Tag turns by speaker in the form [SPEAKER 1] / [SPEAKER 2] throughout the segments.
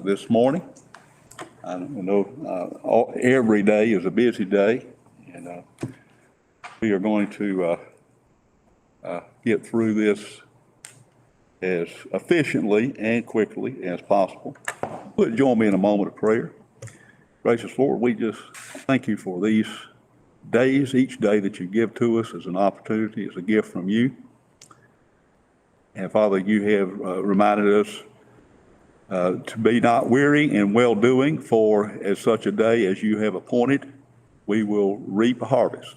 [SPEAKER 1] this morning. I know every day is a busy day, and we are going to get through this as efficiently and quickly as possible. Would you join me in a moment of prayer? Gracious Lord, we just thank you for these days. Each day that you give to us is an opportunity, is a gift from you. And Father, you have reminded us to be not weary in well-doing, for as such a day as you have appointed, we will reap a harvest.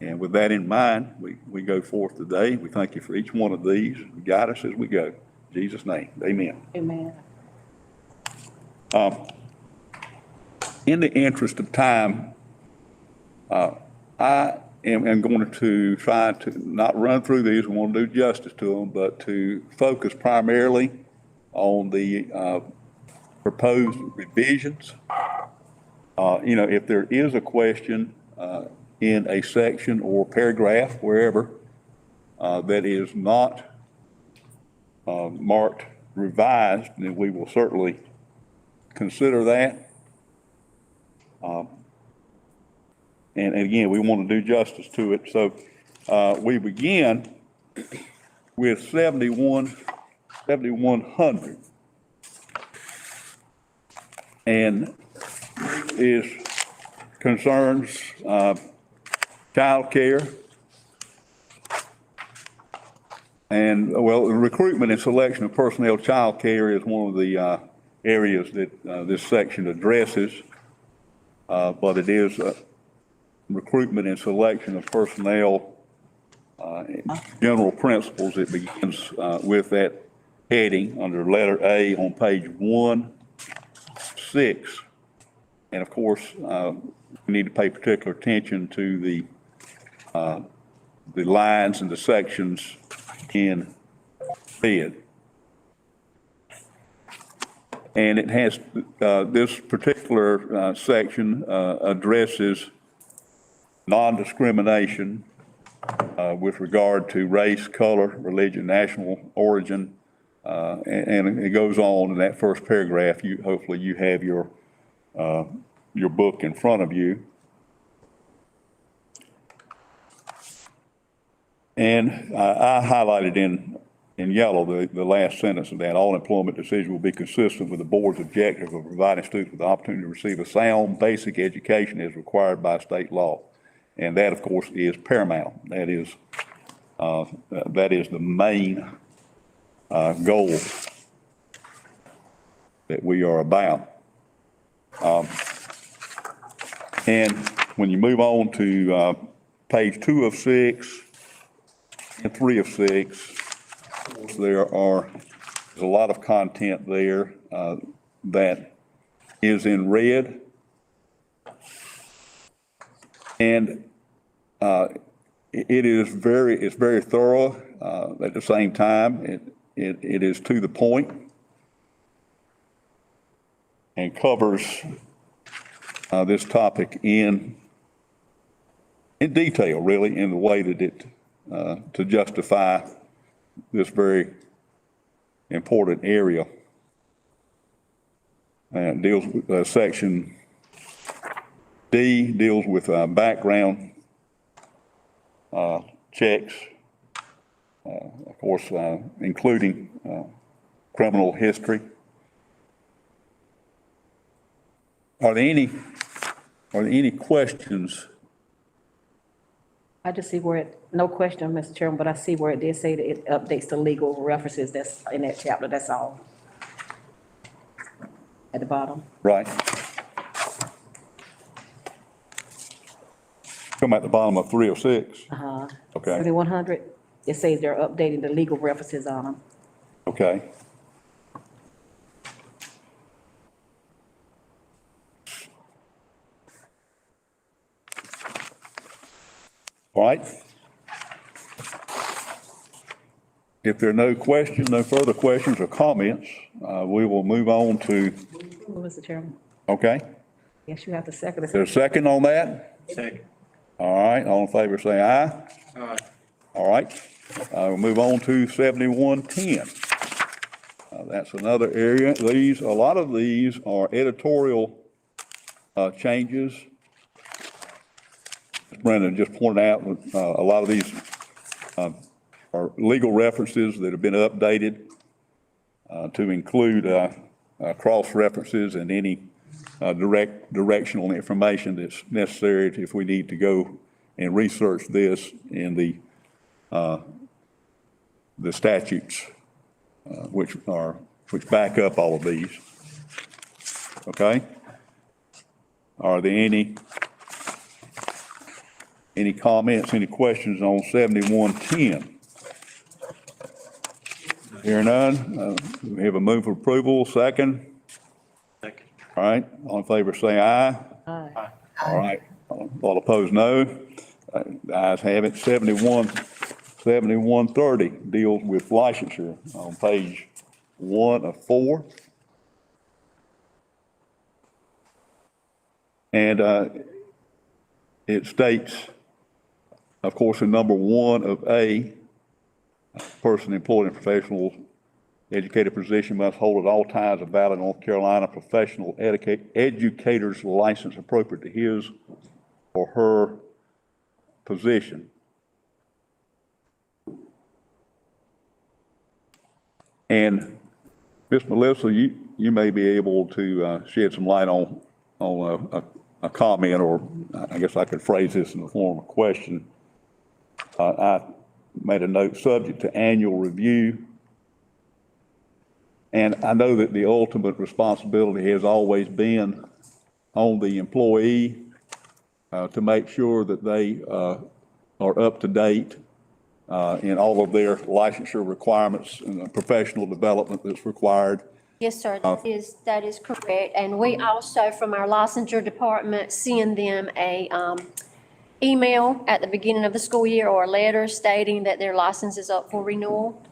[SPEAKER 1] And with that in mind, we go forth today. We thank you for each one of these. Guide us as we go. In Jesus' name, amen.
[SPEAKER 2] Amen.
[SPEAKER 1] In the interest of time, I am going to try to not run through these. We want to do justice to them, but to focus primarily on the proposed revisions. If there is a question in a section or paragraph, wherever, that is not marked revised, then we will certainly consider that. And again, we want to do justice to it. So we begin with 7100. And concerns child care. And well, the recruitment and selection of personnel child care is one of the areas that this section addresses. But it is recruitment and selection of personnel, general principles. It begins with that heading under letter A on page 1-6. And of course, we need to pay particular attention to the lines and the sections in red. And it has, this particular section addresses non-discrimination with regard to race, color, religion, national origin, and it goes on in that first paragraph. Hopefully you have your book in front of you. And I highlighted in yellow the last sentence of that. All employment decisions will be consistent with the board's objective of providing students with the opportunity to receive a sound basic education as required by state law. And that, of course, is paramount. That is the main goal that we are about. And when you move on to page 2 of 6 and 3 of 6, there's a lot of content there that is in red. And it's very thorough. At the same time, it is to the point and covers this topic in detail, really, in the way that it to justify this very important area. And deals with section D deals with background checks, of course, including criminal history. Are there any questions?
[SPEAKER 2] I just see where no question, Mr. Chairman, but I see where it did say that it updates the legal references that's in that chapter, that's all. At the bottom.
[SPEAKER 1] Right. Come at the bottom of 306. Okay.
[SPEAKER 2] 7100, it says they're updating the legal references on them.
[SPEAKER 1] Okay. All right. If there are no further questions or comments, we will move on to.
[SPEAKER 2] Mr. Chairman.
[SPEAKER 1] Okay.
[SPEAKER 2] Yes, you have to second.
[SPEAKER 1] Is there a second on that?
[SPEAKER 3] Second.
[SPEAKER 1] All right. All in favor say aye. Aye. All right. We'll move on to 7110. That's another area. A lot of these are editorial changes. As Brandon just pointed out, a lot of these are legal references that have been updated to include cross-references and any directional information that's necessary if we need to go and research this in the statutes, which back up all of these. Okay. Are there any comments, any questions on 7110? Hear none. We have a move for approval. Second.
[SPEAKER 3] Second.
[SPEAKER 1] All right. All in favor say aye.
[SPEAKER 2] Aye.
[SPEAKER 1] All right. All opposed, no. The ayes have it. 7130 deals with licensure on page 1 of 4. And it states, of course, in number 1 of A, person employed in professional educator position must hold at all times a valid North Carolina professional educator's license appropriate to his or her position. And Ms. Melissa, you may be able to shed some light on a comment, or I guess I could phrase this in the form of a question. I made a note subject to annual review. And I know that the ultimate responsibility has always been on the employee to make sure that they are up to date in all of their licensure requirements and the professional development that's required.
[SPEAKER 4] Yes, sir, that is correct. And we also, from our licensure department, send them a email at the beginning of the school year or a letter stating that their license is up for renewal.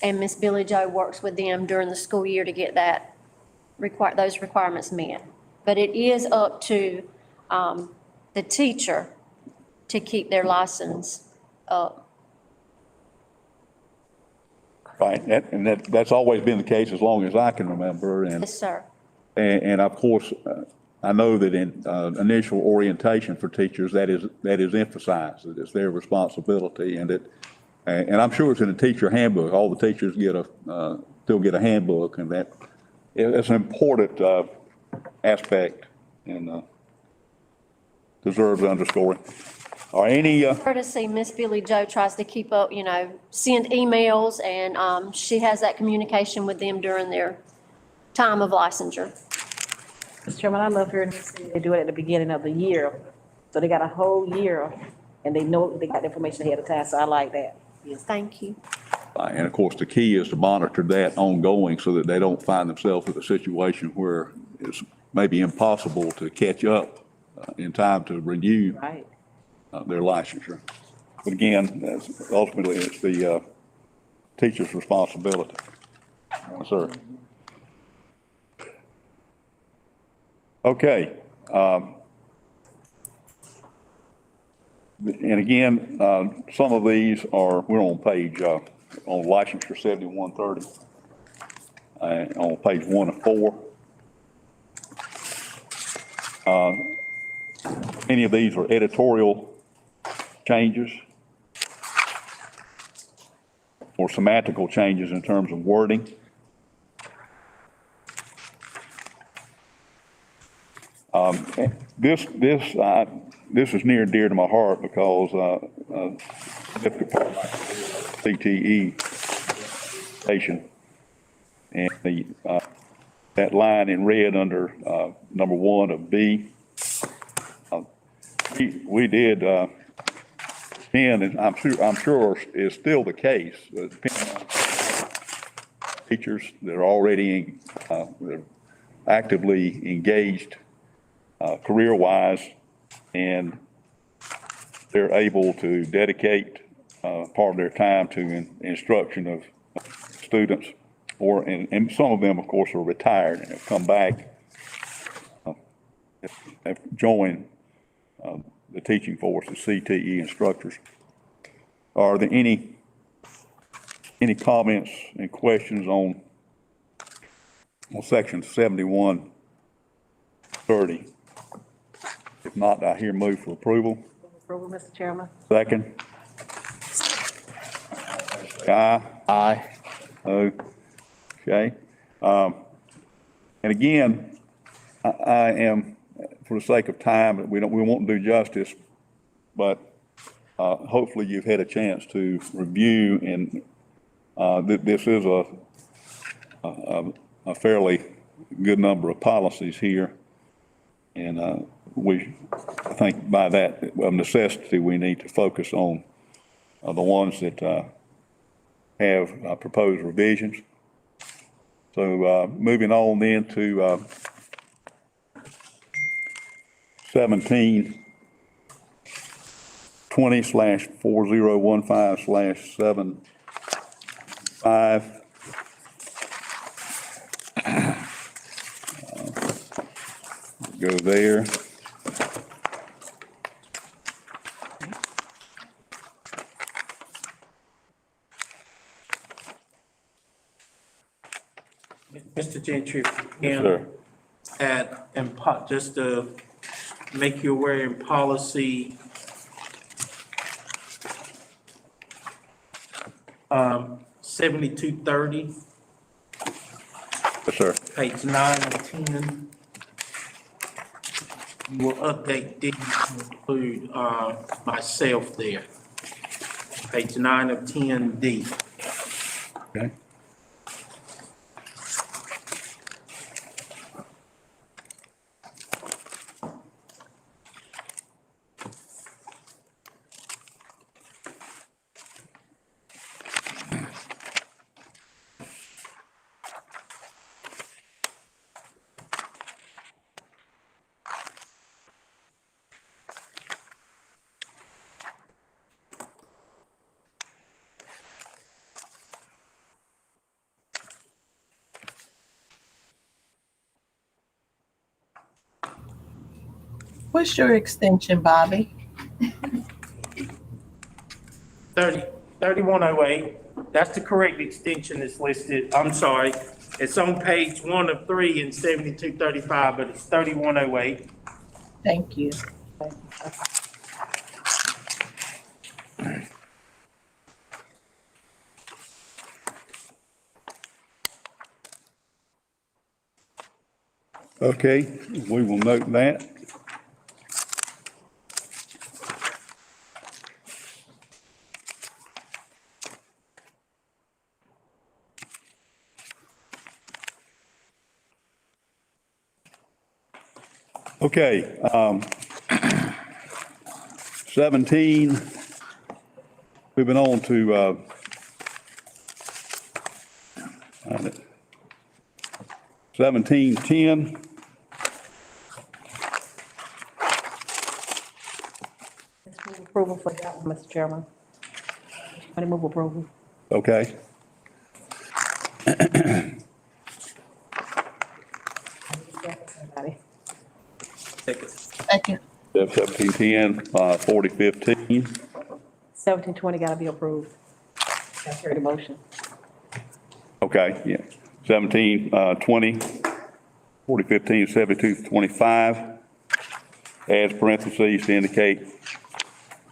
[SPEAKER 4] And Miss Billy Jo works with them during the school year to get those requirements met. But it is up to the teacher to keep their license up.
[SPEAKER 1] Right, that's always been the case as long as I can remember. And,
[SPEAKER 4] Yes, sir.
[SPEAKER 1] and of course, I know that in initial orientation for teachers, that is emphasized, that it's their responsibility, and I'm sure it's in the teacher handbook. All the teachers still get a handbook, and that it's an important aspect and deserves underscoring. Are any
[SPEAKER 4] Courtesy, Miss Billy Jo tries to keep up, send emails, and she has that communication with them during their time of licensure.
[SPEAKER 2] Mr. Chairman, I love hearing they do it at the beginning of the year. So they got a whole year and they know they got the information ahead of time. So I like that.
[SPEAKER 4] Yes, thank you.
[SPEAKER 1] and of course, the key is to monitor that ongoing so that they don't find themselves in a situation where it's maybe impossible to catch up in time to renew
[SPEAKER 2] Right.
[SPEAKER 1] Their licensure. But again, ultimately, it's the teacher's responsibility. Yes, sir. Okay. And again, some of these we're on page, on licensure 7130, on page 1 of 4. Many of these are editorial changes or semantical changes in terms of wording. This is near and dear to my heart because significant part of my CTE station, and that line in red under number 1 of B. We did, and I'm sure is still the case, depending on teachers that are already actively engaged career-wise, and they're able to dedicate part of their time to instruction of students, and some of them, of course, are retired and have come back, have joined the teaching force, the CTE instructors. Are there any comments and questions on on section 7130. If not, I hear move for approval.
[SPEAKER 2] Approval, Mr. Chairman.
[SPEAKER 1] Second. Aye.
[SPEAKER 3] Aye.
[SPEAKER 1] Okay. And again, I am, for the sake of time, we won't do justice, but hopefully you've had a chance to review, and this is a fairly good number of policies here. And I think by that, of necessity, we need to focus on the ones that have proposed revisions. So moving on then to 1720/4015/75. Go there.
[SPEAKER 5] Mr. Gentry,
[SPEAKER 1] Yes, sir.
[SPEAKER 5] just to make you aware in policy, 7230,
[SPEAKER 1] Yes, sir.
[SPEAKER 5] page 9 and 10. You will update these to include myself there. Page 9 of 10D.
[SPEAKER 1] Okay.
[SPEAKER 6] What's your extension, Bobby?
[SPEAKER 5] 3108, that's the correct extension that's listed. I'm sorry, it's on page 1 of 3 in 7235, but it's 3108.
[SPEAKER 6] Thank you.
[SPEAKER 1] Okay, we will note that. Okay, 17, moving on to 1710.
[SPEAKER 2] Let's move approval for that one, Mr. Chairman. I move approval.
[SPEAKER 1] Okay,
[SPEAKER 2] Somebody.
[SPEAKER 6] Second.
[SPEAKER 1] 1710, 4015.
[SPEAKER 2] 1720 gotta be approved. I carry the motion.
[SPEAKER 1] Okay, yeah. 1720, 4015, 7225. Adds parentheses to indicate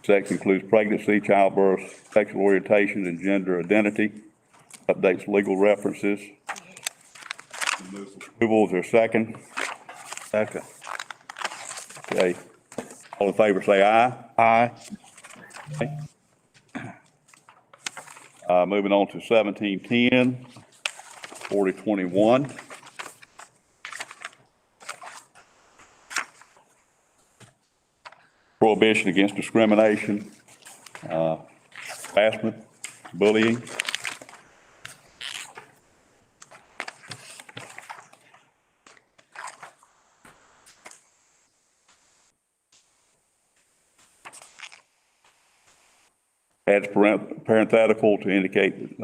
[SPEAKER 1] section includes pregnancy, childbirth, sexual orientation, and gender identity. Updates legal references. Approval, is there a second? Second. Okay. All in favor say aye. Aye. Okay. Moving on to 1710, 4021. Prohibition against discrimination, harassment, bullying. Adds parenthetical to indicate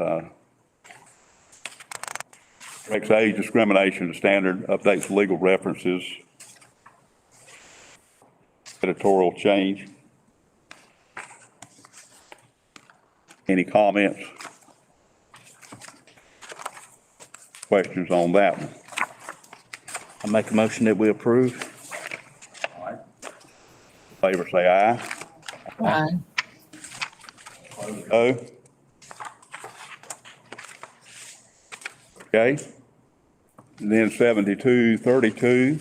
[SPEAKER 1] corrects age discrimination to standard, updates legal references, editorial change. Any comments? Questions on that one?
[SPEAKER 3] I make a motion that we approve.
[SPEAKER 1] Favor say aye.
[SPEAKER 6] Aye.
[SPEAKER 1] No? Okay. And then 7232.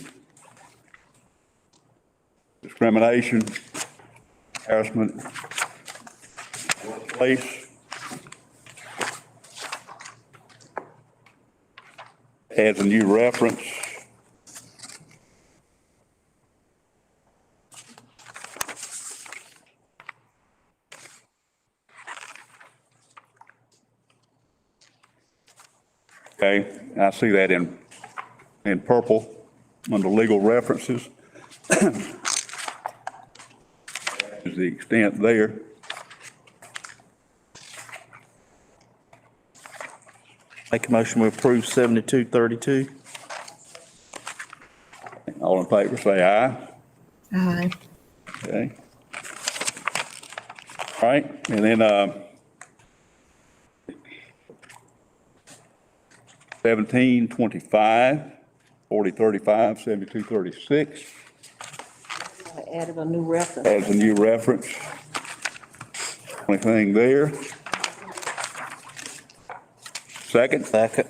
[SPEAKER 1] Discrimination, harassment, workplace. Adds a new reference. Okay, I see that in purple under legal references. Is the extent there.
[SPEAKER 3] Make a motion we approve 7232.
[SPEAKER 1] All in favor, say aye.
[SPEAKER 6] Aye.
[SPEAKER 1] Okay. All right, and then, 1725, 4035, 7236.
[SPEAKER 2] I added a new reference.
[SPEAKER 1] Adds a new reference. Only thing there. Second,
[SPEAKER 3] Second.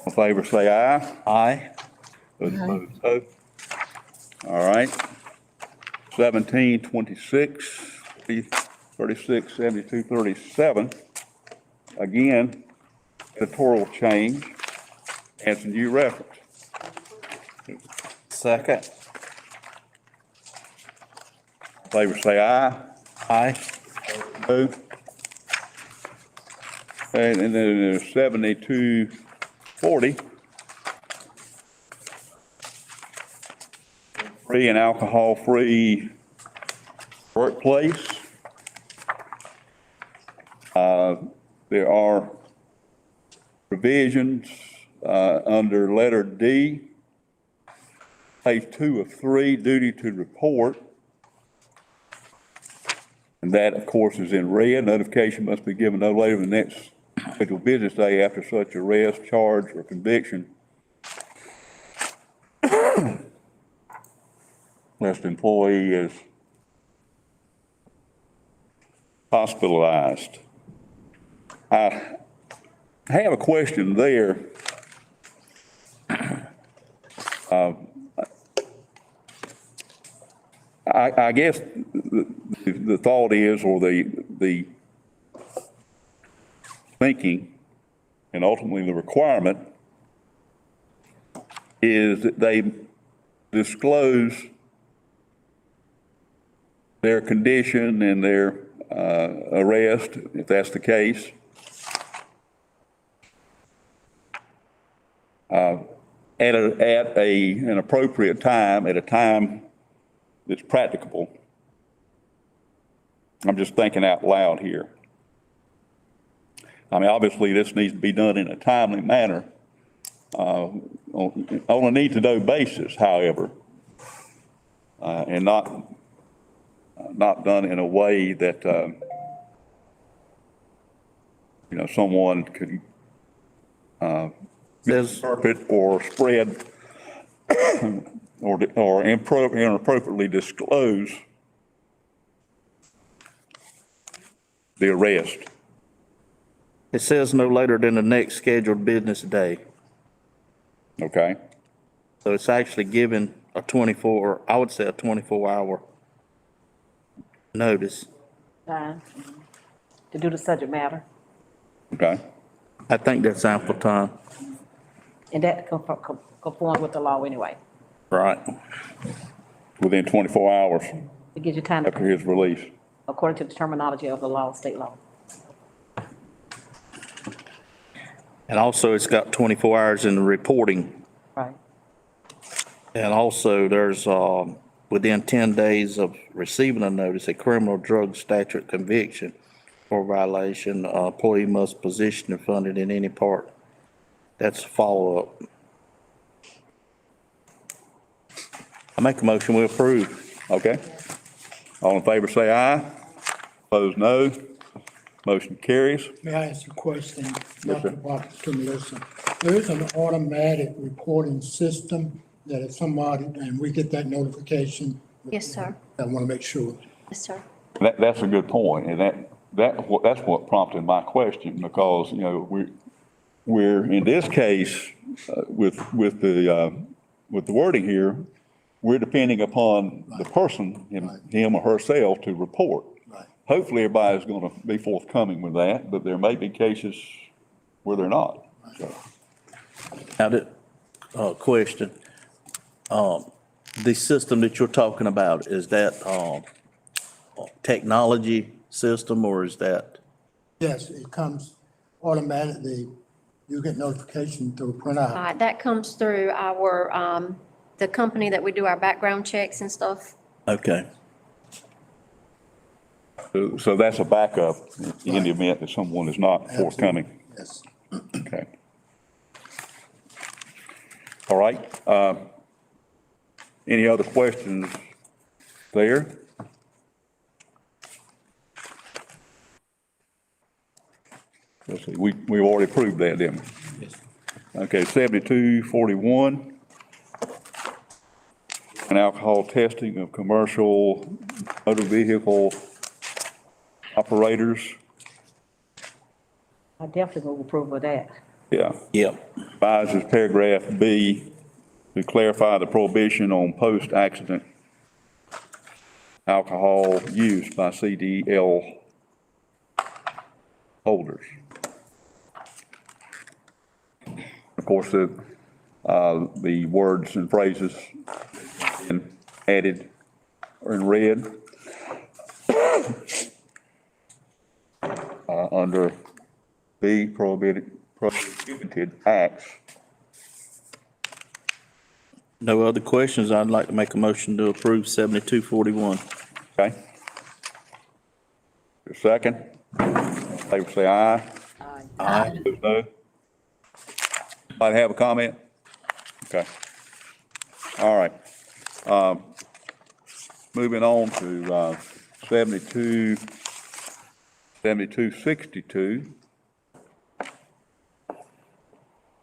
[SPEAKER 1] all in favor, say aye.
[SPEAKER 3] Aye.
[SPEAKER 1] Those opposed, so. All right. 1726, 36, 72, 37. Again, editorial change, adds a new reference.
[SPEAKER 3] Second.
[SPEAKER 1] Favor say aye.
[SPEAKER 3] Aye.
[SPEAKER 1] No. And then there's 7240. Free and alcohol-free workplace. There are provisions under letter D, page 2 of 3, duty to report. And that, of course, is in red. Notification must be given no later than the next scheduled business day after such arrest, charge, or conviction. Lest employee is hospitalized. I have a question there. I guess the thought is, or the thinking, and ultimately the requirement, is that they disclose their condition and their arrest, if that's the case, at an appropriate time, at a time that's practicable. I'm just thinking out loud here. I mean, obviously, this needs to be done in a timely manner, on a need-to-know basis, however, and not done in a way that, someone could misinterpret or spread or inappropriately disclose the arrest.
[SPEAKER 3] It says no later than the next scheduled business day.
[SPEAKER 1] Okay?
[SPEAKER 3] So it's actually given a 24-hour notice.
[SPEAKER 2] To do the subject matter,
[SPEAKER 1] Okay?
[SPEAKER 3] I think that's ample time.
[SPEAKER 2] and that conforms with the law anyway.
[SPEAKER 3] Right.
[SPEAKER 1] Within 24 hours
[SPEAKER 2] It gives you time
[SPEAKER 1] after
[SPEAKER 2] to,
[SPEAKER 1] his release.
[SPEAKER 2] according to the terminology of the law, state law.
[SPEAKER 3] And also, it's got 24 hours in the reporting.
[SPEAKER 2] Right.
[SPEAKER 3] And also, there's, within 10 days of receiving a notice, a criminal drug statute conviction for violation, employee must position and fund it in any part. That's follow-up. I make a motion, we approve.
[SPEAKER 1] Okay? All in favor say aye. Opposed, no. Motion carries.
[SPEAKER 7] May I ask a question,
[SPEAKER 1] Yes, sir.
[SPEAKER 7] Dr. Walker, to Melissa? There is an automatic reporting system that if somebody, and we get that notification,
[SPEAKER 4] Yes, sir.
[SPEAKER 7] I want to make sure.
[SPEAKER 4] Yes, sir.
[SPEAKER 1] That's a good point, and that's what prompted my question, because, you know, we're in this case, with the wording here, we're depending upon the person, him or herself, to report.
[SPEAKER 7] Right.
[SPEAKER 1] Hopefully, everybody's gonna be forthcoming with that, but there may be cases where they're not. So,
[SPEAKER 3] Now, question, the system that you're talking about, is that, technology system, or is that?
[SPEAKER 7] Yes, it comes automatically. You get notification through printout.
[SPEAKER 4] That comes through our, the company that we do our background checks and stuff.
[SPEAKER 3] Okay,
[SPEAKER 1] so that's a backup in the event that someone is not forthcoming.
[SPEAKER 7] Yes.
[SPEAKER 1] Okay. All right. Any other questions there? Let's see, we've already approved that, didn't we?
[SPEAKER 7] Yes.
[SPEAKER 1] Okay, 7241. And alcohol testing of commercial motor vehicle operators.
[SPEAKER 2] I definitely will approve of that.
[SPEAKER 1] Yeah.
[SPEAKER 3] yep,
[SPEAKER 1] Advises paragraph B to clarify the prohibition on post-accident alcohol use by CDL holders. Of course, the words and phrases been added or in red under B, prohibited acts.
[SPEAKER 3] no other questions, I'd like to make a motion to approve 7241.
[SPEAKER 1] Okay? Your second? Favor say aye.
[SPEAKER 3] Aye.
[SPEAKER 1] Opposed, no. Anybody have a comment? Okay. All right. Moving on to 7262.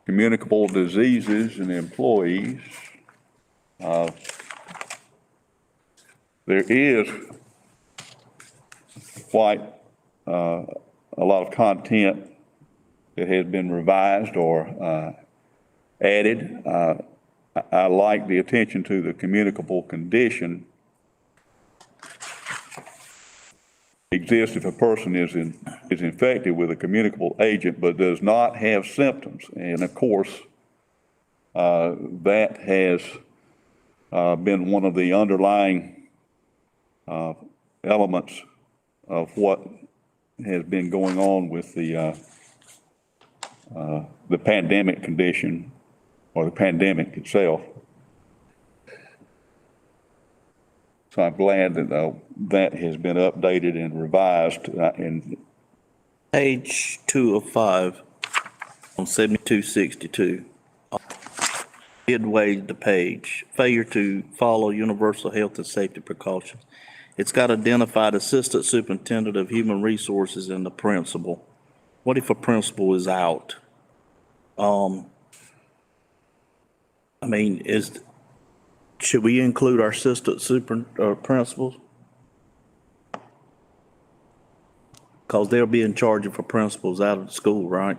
[SPEAKER 1] Communicable diseases in employees. There is quite a lot of content that has been revised or added. I like the attention to the communicable condition. Exists if a person is infected with a communicable agent but does not have symptoms. And of course, that has been one of the underlying elements of what has been going on with the pandemic condition or the pandemic itself. So I'm glad that that has been updated and revised and
[SPEAKER 3] Page 2 of 5 on 7262. Midway the page, failure to follow universal health and safety precautions. It's got identified assistant superintendent of human resources and the principal. What if a principal is out? I mean, should we include our assistant principals? Because they'll be in charge of our principals out of the school, right?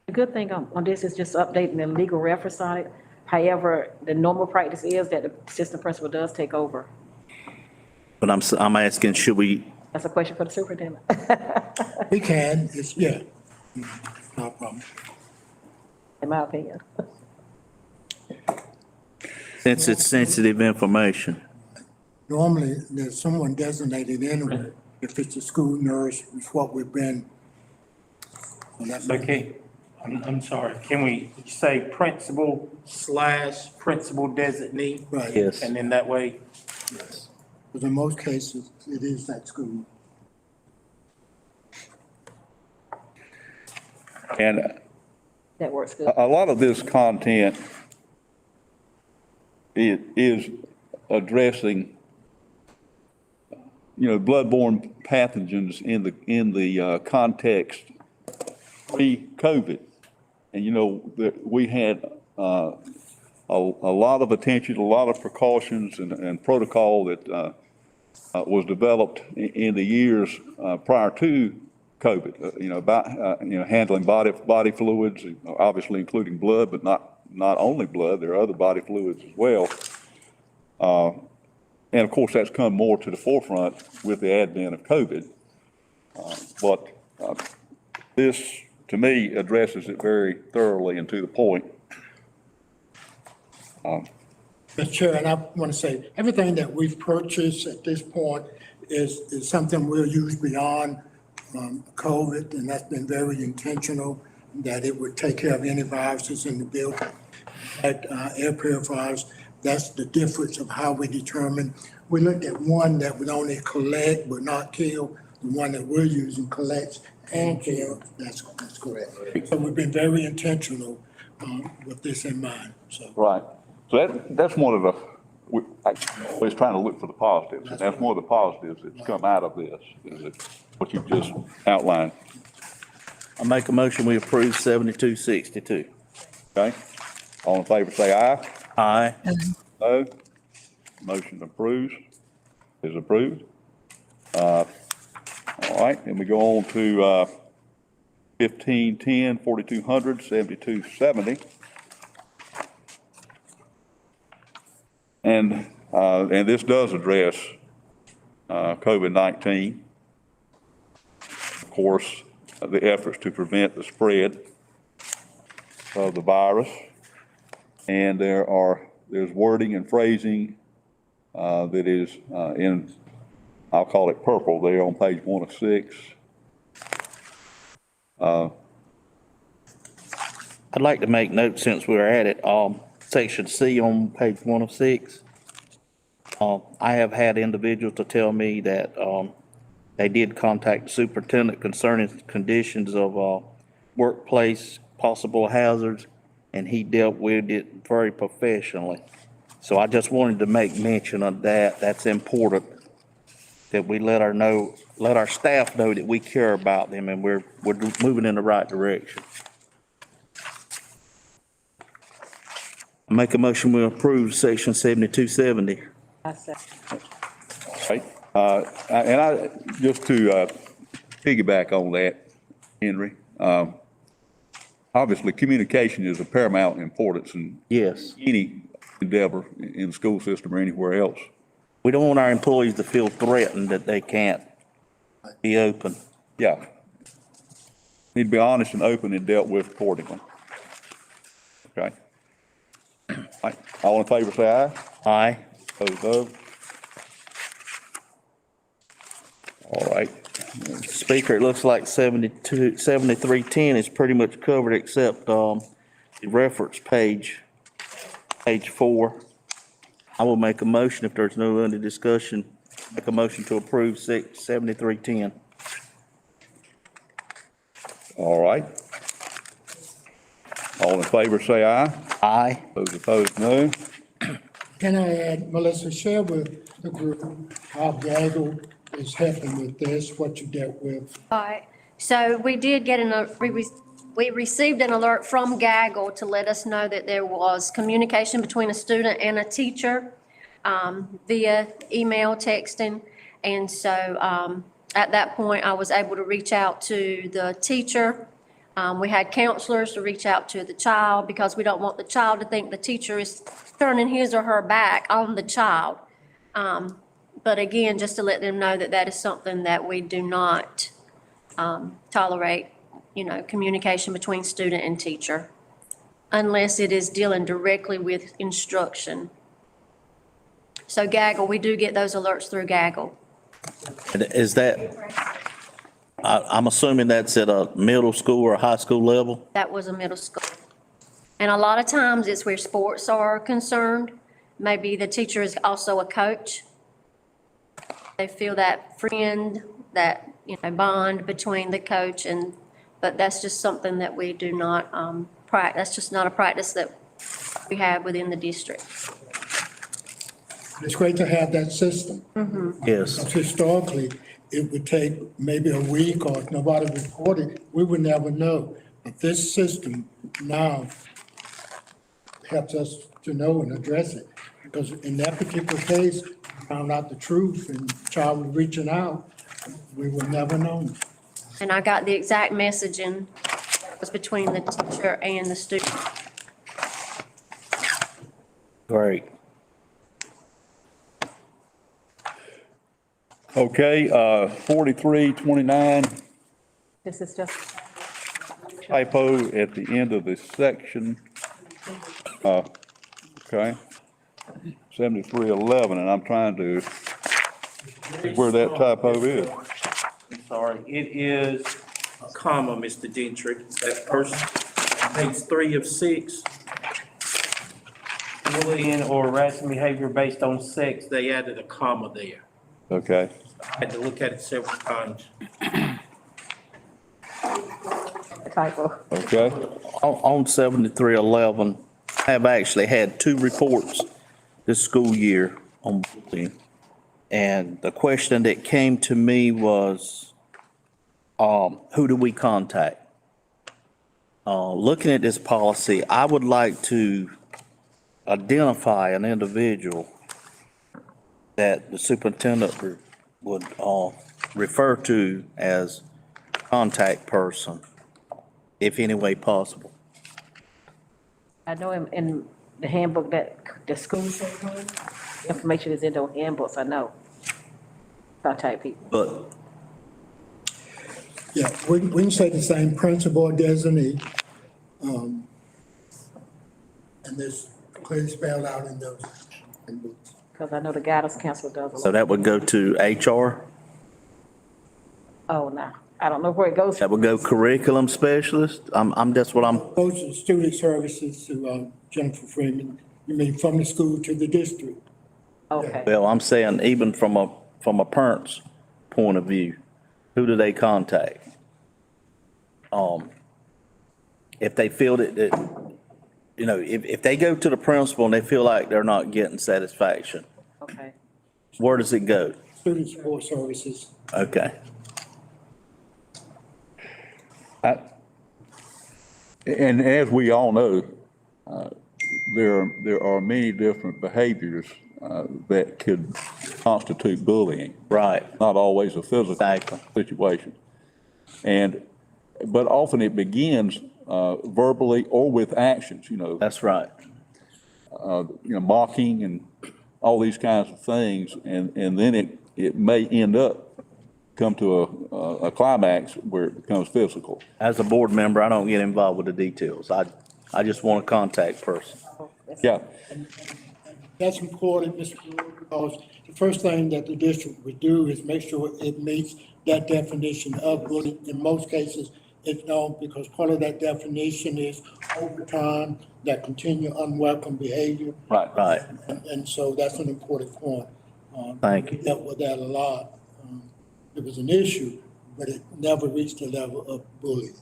[SPEAKER 2] The good thing on this is just updating the legal reference on it. However, the normal practice is that the assistant principal does take over.
[SPEAKER 3] But I'm asking, should we,
[SPEAKER 2] That's a question for the superintendent.
[SPEAKER 7] We can, yeah, no problem.
[SPEAKER 2] In my opinion.
[SPEAKER 3] since it's sensitive information?
[SPEAKER 7] Normally, there's someone designated anyway. If it's a school nurse, it's what we've been. And that's
[SPEAKER 5] Okay, I'm sorry, can we say principal / principal designee?
[SPEAKER 7] right.
[SPEAKER 3] Yes.
[SPEAKER 5] And then that way,
[SPEAKER 7] Yes. Because in most cases, it is that school.
[SPEAKER 1] And
[SPEAKER 2] That works good.
[SPEAKER 1] a lot of this content is addressing, bloodborne pathogens in the context pre-COVID. And, you know, we had a lot of attention, a lot of precautions and protocol that was developed in the years prior to COVID, you know, about, you know, handling body fluids, obviously including blood, but not only blood, there are other body fluids as well. And of course, that's come more to the forefront with the advent of COVID. But this, to me, addresses it very thoroughly and to the point.
[SPEAKER 7] Mr. Chair, and I want to say, everything that we've purchased at this point is something we'll use beyond COVID, and that's been very intentional, that it would take care of any viruses in the building. Like air purifiers, that's the difference of how we determine. We looked at one that would only collect but not kill. The one that we're using collects and kills. That's correct. So we've been very intentional with this in mind, so.
[SPEAKER 1] Right. So that's one of the, we're always trying to look for the positives, and that's one of the positives that's come out of this, is what you just outlined.
[SPEAKER 3] I make a motion, we approve 7262.
[SPEAKER 1] Okay? All in favor, say aye.
[SPEAKER 3] Aye.
[SPEAKER 1] No? Motion is approved. All right, and we go on to 1510, 4200, 7270. And this does address COVID-19. Of course, the efforts to prevent the spread of the virus. And there's wording and phrasing that is in, I'll call it purple there on page 1 of 6.
[SPEAKER 3] I'd like to make note, since we're at it, section C on page 1 of 6. I have had individuals to tell me that they did contact the superintendent concerning conditions of workplace possible hazards, and he dealt with it very professionally. So I just wanted to make mention of that. That's important, that we let our staff know that we care about them and we're moving in the right direction. I make a motion, we approve section 7270.
[SPEAKER 2] I said,
[SPEAKER 1] Right. And I, just to piggyback on that, Henry, obviously communication is of paramount importance in
[SPEAKER 3] Yes.
[SPEAKER 1] any endeavor in the school system or anywhere else.
[SPEAKER 3] We don't want our employees to feel threatened that they can't be open.
[SPEAKER 1] Yeah. Need to be honest and open and dealt with accordingly. Okay. All right. All in favor, say aye.
[SPEAKER 3] Aye.
[SPEAKER 1] Opposed, no. All right.
[SPEAKER 3] Speaker, it looks like 7310 is pretty much covered except the reference page 4. I will make a motion, if there's no other discussion, make a motion to approve 7310.
[SPEAKER 1] All right. All in favor, say aye.
[SPEAKER 3] Aye.
[SPEAKER 1] Those opposed, no.
[SPEAKER 7] Can I add, Melissa, share with the group how Gaggle is helping with this, what you dealt with?
[SPEAKER 4] All right, so we did get we received an alert from Gaggle to let us know that there was communication between a student and a teacher via email, texting. And so at that point, I was able to reach out to the teacher. We had counselors to reach out to the child because we don't want the child to think the teacher is turning his or her back on the child. But again, just to let them know that that is something that we do not tolerate, communication between student and teacher, unless it is dealing directly with instruction. So Gaggle, we do get those alerts through Gaggle.
[SPEAKER 3] Is that, I'm assuming that's at a middle school or a high school level?
[SPEAKER 4] That was a middle school. And a lot of times it's where sports are concerned. Maybe the teacher is also a coach. They feel that friend, that, bond between the coach but that's just something that we do not practice. That's just not a practice that we have within the district.
[SPEAKER 7] It's great to have that system.
[SPEAKER 3] Yes,
[SPEAKER 7] Because historically, it would take maybe a week, or if nobody reported, we would never know. But this system now helps us to know and address it. Because in that particular case, we found out the truth and the child was reaching out, we would never know.
[SPEAKER 4] And I got the exact messaging that was between the teacher and the student.
[SPEAKER 3] great.
[SPEAKER 1] Okay, 4329,
[SPEAKER 2] This is just,
[SPEAKER 1] typo at the end of this section. Okay. 7311, and I'm trying to, where that typo is.
[SPEAKER 5] I'm sorry, it is a comma, Mr. Gentry, that first, page 3 of 6. Bullying or harassing behavior based on sex, they added a comma there.
[SPEAKER 1] Okay.
[SPEAKER 5] I had to look at it several times.
[SPEAKER 2] a typo.
[SPEAKER 1] Okay.
[SPEAKER 3] On 7311, I have actually had 2 reports this school year on bullying. And the question that came to me was, who do we contact? Looking at this policy, I would like to identify an individual that the superintendent would refer to as contact person, if any way possible.
[SPEAKER 2] I know in the handbook that the school says, information is in those handbooks, I know. Contact people.
[SPEAKER 3] But
[SPEAKER 7] Yeah, we can say the same principal or designee. And this clearly spelled out in those handbooks.
[SPEAKER 2] Because I know the guidance counselor does a
[SPEAKER 3] so
[SPEAKER 2] lot.
[SPEAKER 3] that would go to HR,
[SPEAKER 2] Oh, no, I don't know where it goes.
[SPEAKER 3] that would go curriculum specialist. That's what I'm,
[SPEAKER 7] Goes to student services to Jennifer Freeman. You mean from the school to the district?
[SPEAKER 2] Okay,
[SPEAKER 3] well, I'm saying even from a parent's point of view, who do they contact? If they feel that, if they go to the principal and they feel like they're not getting satisfaction,
[SPEAKER 2] okay.
[SPEAKER 3] where does it go?
[SPEAKER 7] Student support services.
[SPEAKER 3] Okay,
[SPEAKER 1] And as we all know, there are many different behaviors that could constitute bullying,
[SPEAKER 3] right,
[SPEAKER 1] not always a physical
[SPEAKER 3] exactly.
[SPEAKER 1] situation. But often it begins verbally or with actions,
[SPEAKER 3] That's right.
[SPEAKER 1] mocking and all these kinds of things. And then it may end up come to a climax where it becomes physical.
[SPEAKER 3] As a board member, I don't get involved with the details. I just want a contact person.
[SPEAKER 1] Yeah,
[SPEAKER 7] That's important, Mr. Brewer, because the first thing that the district would do is make sure it meets that definition of bullying. In most cases, it don't, because part of that definition is overtime, that continue unwelcome behavior.
[SPEAKER 1] right.
[SPEAKER 3] Right,
[SPEAKER 7] And so that's an important point.
[SPEAKER 3] Thank you.
[SPEAKER 7] We dealt with that a lot. It was an issue, but it never reached the level of bullying.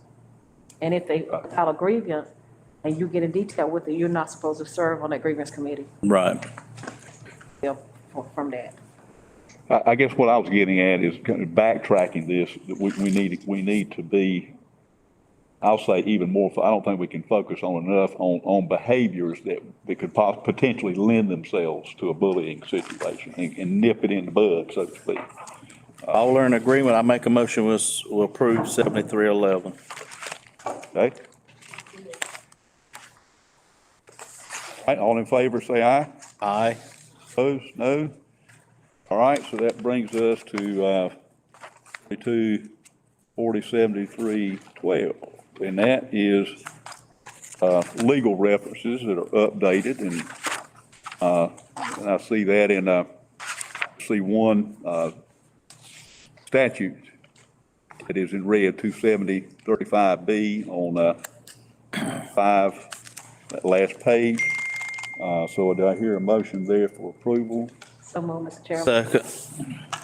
[SPEAKER 2] And if they file a grievance and you get in detail with it, you're not supposed to serve on that grievance committee.
[SPEAKER 3] right.
[SPEAKER 2] Yeah, from that.
[SPEAKER 1] I guess what I was getting at is kind of backtracking this, that we need to be, I'll say even more, I don't think we can focus on enough on behaviors that could potentially lend themselves to a bullying situation and nip it in the bud, so to speak.
[SPEAKER 3] All are in agreement. I make a motion, we'll approve 7311.
[SPEAKER 1] Okay? All right, all in favor, say aye.
[SPEAKER 3] Aye.
[SPEAKER 1] Opposed, no. All right, so that brings us to 407312, and that is legal references that are updated, and I see that in see one statute that is in red, 27035B on 5, that last page. So do I hear a motion there for approval?
[SPEAKER 2] So move, Mr. Chairman.
[SPEAKER 3] Second.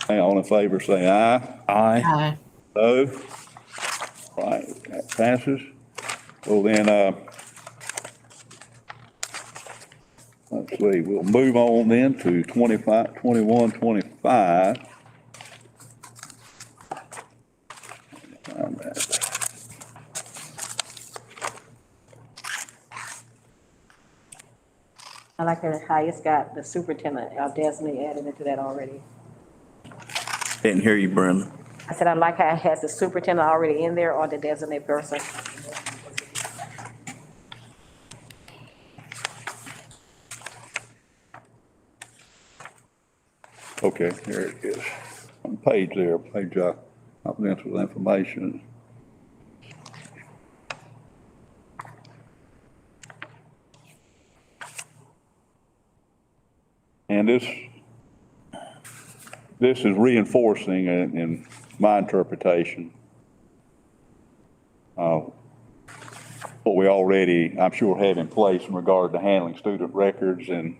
[SPEAKER 1] Hey, all in favor, say aye.
[SPEAKER 3] Aye.
[SPEAKER 6] Aye.
[SPEAKER 1] No? All right, that passes. Well, then, let's see, we'll move on then to 25, 21, 25. Find that.
[SPEAKER 2] I like how it's got the superintendent, designate added into that already.
[SPEAKER 3] Didn't hear you, Brenda.
[SPEAKER 2] I said, I like how it has the superintendent already in there or the designated person.
[SPEAKER 1] Okay, here it is. On page there, page, confidential information. And this is reinforcing in my interpretation, what we already, I'm sure, have in place in regard to handling student records and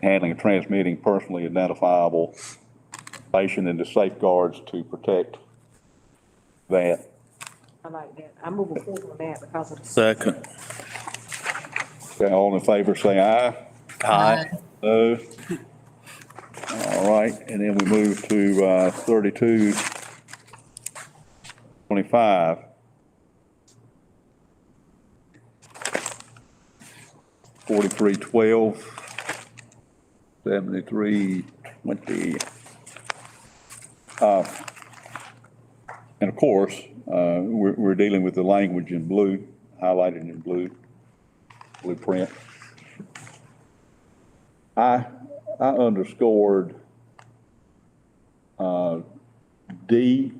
[SPEAKER 1] handling and transmitting personally identifiable information and the safeguards to protect that.
[SPEAKER 2] I like that. I'm moving forward on that because of the.
[SPEAKER 3] Second.
[SPEAKER 1] Okay, all in favor, say aye.
[SPEAKER 3] Aye.
[SPEAKER 1] No. All right, and then we move to 32, 25. 4312, 7320. And of course, we're dealing with the language in blue, highlighted in blue, blueprint. I underscored D,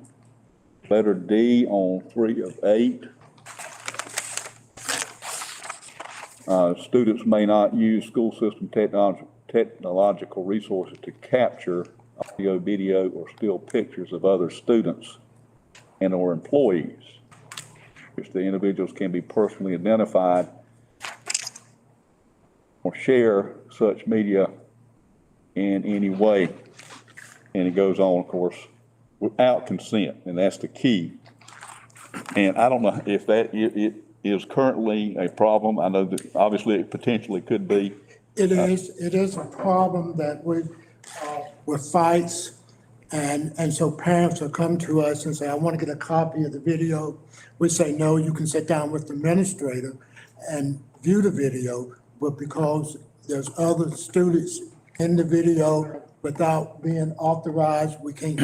[SPEAKER 1] letter D on 3 of 8. Students may not use school system technological resources to capture audio, video, or still pictures of other students and or employees. If the individuals can be personally identified or share such media in any way. And it goes on, of course, without consent, and that's the key. And I don't know if that it is currently a problem. I know that obviously it potentially could be.
[SPEAKER 7] It is a problem that with fights, and so parents will come to us and say, I want to get a copy of the video. We say, no, you can sit down with the administrator and view the video, but because there's other students in the video without being authorized, we can't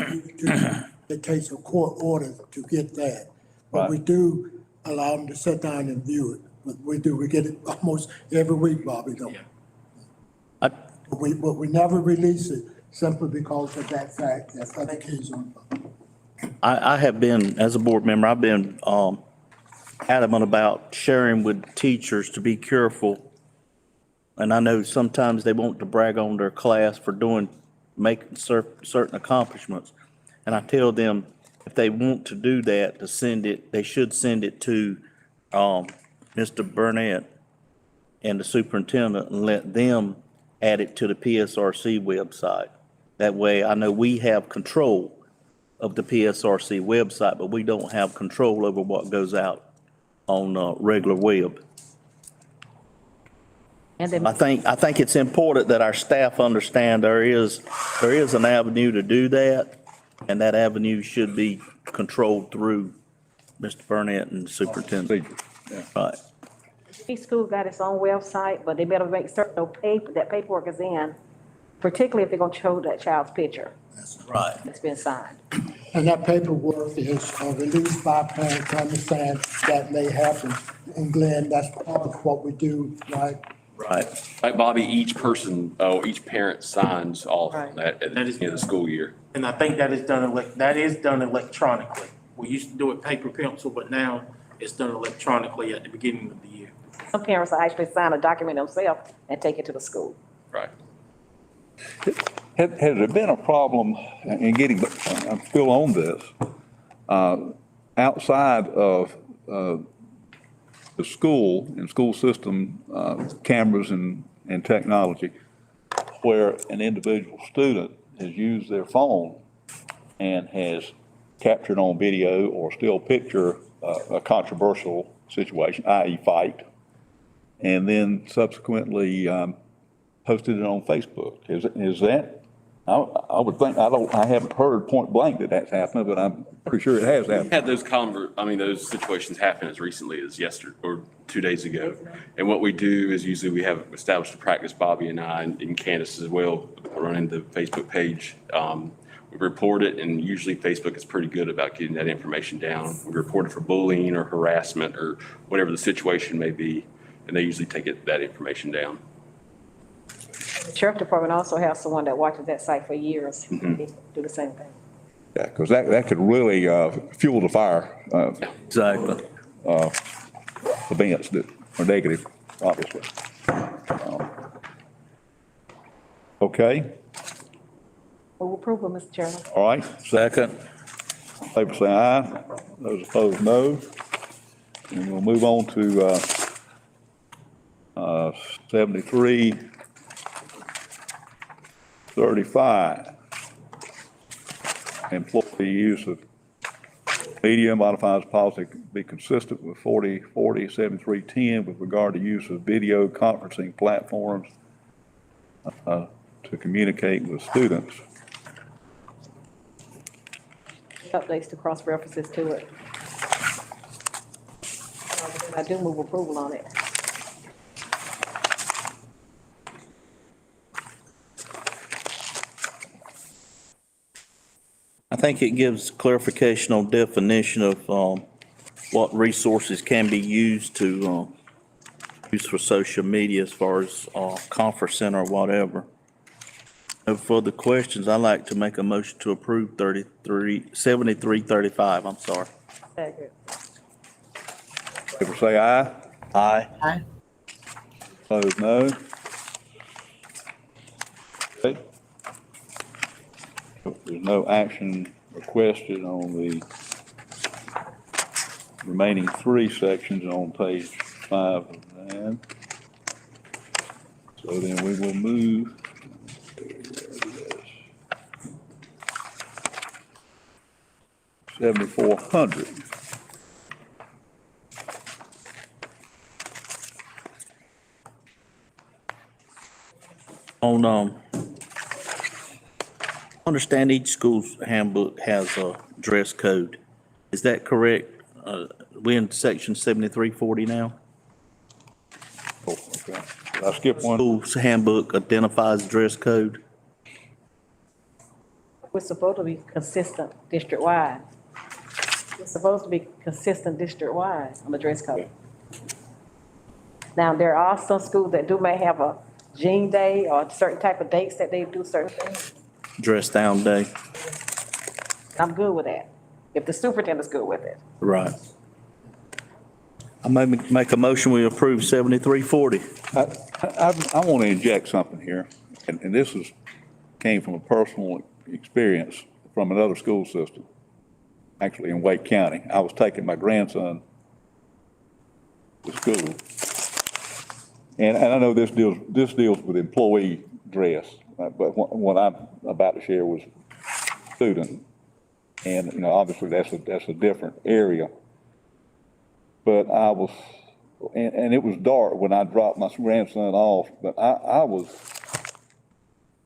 [SPEAKER 7] it takes a court order to get that. But we do allow them to sit down and view it. We get it almost every week, Bobby, don't we? But we never release it simply because of that fact, that other kids on.
[SPEAKER 3] I have been, as a board member, I've been adamant about sharing with teachers to be careful. And I know sometimes they want to brag on their class for making certain accomplishments. And I tell them, if they want to do that, they should send it to Mr. Burnett and the superintendent and let them add it to the PSRC website. That way, I know we have control of the PSRC website, but we don't have control over what goes out on regular web.
[SPEAKER 2] And then
[SPEAKER 3] I think it's important that our staff understand there is an avenue to do that, and that avenue should be controlled through Mr. Burnett and the superintendent. Right.
[SPEAKER 2] each school got its own website, but they better make certain that paperwork is in, particularly if they're gonna show that child's picture
[SPEAKER 3] Right.
[SPEAKER 2] that's been signed.
[SPEAKER 7] And that paperwork is released by parents to understand that may happen. And Glenn, that's part of what we do, right?
[SPEAKER 3] Right.
[SPEAKER 8] Like Bobby, each person, each parent signs off
[SPEAKER 2] Right.
[SPEAKER 8] on that at the
[SPEAKER 5] That is-
[SPEAKER 8] end of the school year.
[SPEAKER 5] And I think that is done electronically. We used to do it paper pencil, but now it's done electronically at the beginning of the year.
[SPEAKER 2] Some parents will actually sign a document themselves and take it to the school.
[SPEAKER 8] Right.
[SPEAKER 1] Has there been a problem in getting, I'm still on this, outside of the school and school system cameras and technology, where an individual student has used their phone and has captured on video or still picture a controversial situation, i.e. fight, and then subsequently posted it on Facebook. Is that, I would think, I haven't heard point blank that that's happening, but I'm pretty sure it has happened.
[SPEAKER 8] Had those situations happen as recently as yesterday or 2 days ago. And what we do is usually we have established a practice, Bobby and I, and Candace as well, running the Facebook page. We report it, and usually Facebook is pretty good about getting that information down. We report it for bullying or harassment or whatever the situation may be, and they usually take that information down.
[SPEAKER 2] The sheriff department also has someone that watches that site for years. They do the same thing.
[SPEAKER 1] Yeah, because that could really fuel the fire
[SPEAKER 3] Exactly.
[SPEAKER 1] events that are negative, obviously. Okay,
[SPEAKER 2] Move approval, Mr. Chairman.
[SPEAKER 1] all right.
[SPEAKER 3] Second.
[SPEAKER 1] Favor say aye. Those opposed, no. And we'll move on to 7335. Employee use of media modifies policy to be consistent with 7310 with regard to use of video conferencing platforms to communicate with students.
[SPEAKER 2] Updates to cross references to it. I do move approval on it.
[SPEAKER 3] I think it gives clarification on definition of what resources can be used to use for social media as far as conference center or whatever. No further questions. I'd like to make a motion to approve 7335. I'm sorry.
[SPEAKER 2] Second.
[SPEAKER 1] Favor say aye.
[SPEAKER 3] Aye.
[SPEAKER 6] Aye.
[SPEAKER 1] Opposed, no. Okay. There's no action requested on the remaining three sections on page 5 of that. So then we will move. 7400.
[SPEAKER 3] On, understand each school's handbook has a dress code. Is that correct? We in section 7340 now?
[SPEAKER 1] Oh, okay. Did I skip one?
[SPEAKER 3] School's handbook identifies dress code.
[SPEAKER 2] We're supposed to be consistent district-wide. We're supposed to be consistent district-wide on the dress code. Now, there are some schools that may have a jean day or certain type of dates that they do certain things.
[SPEAKER 3] Dress down day.
[SPEAKER 2] I'm good with that, if the superintendent's good with it.
[SPEAKER 3] Right. I may make a motion, we approve 7340.
[SPEAKER 1] I want to inject something here, and this came from a personal experience from another school system, actually in Wake County. I was taking my grandson to school, and I know this deals with employee dress, but what I'm about to share was student, and obviously that's a different area. But I was, and it was dark when I dropped my grandson off, but I was,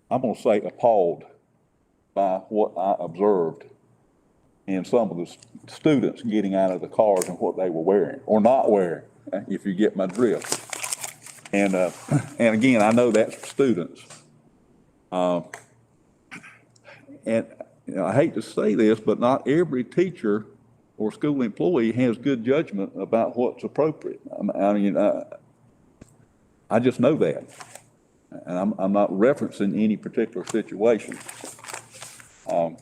[SPEAKER 1] I'm gonna say, appalled by what I observed in some of the students getting out of the cars and what they were wearing or not wearing, if you get my drift. And again, I know that's for students. And I hate to say this, but not every teacher or school employee has good judgment about what's appropriate. I just know that. And I'm not referencing any particular situation. I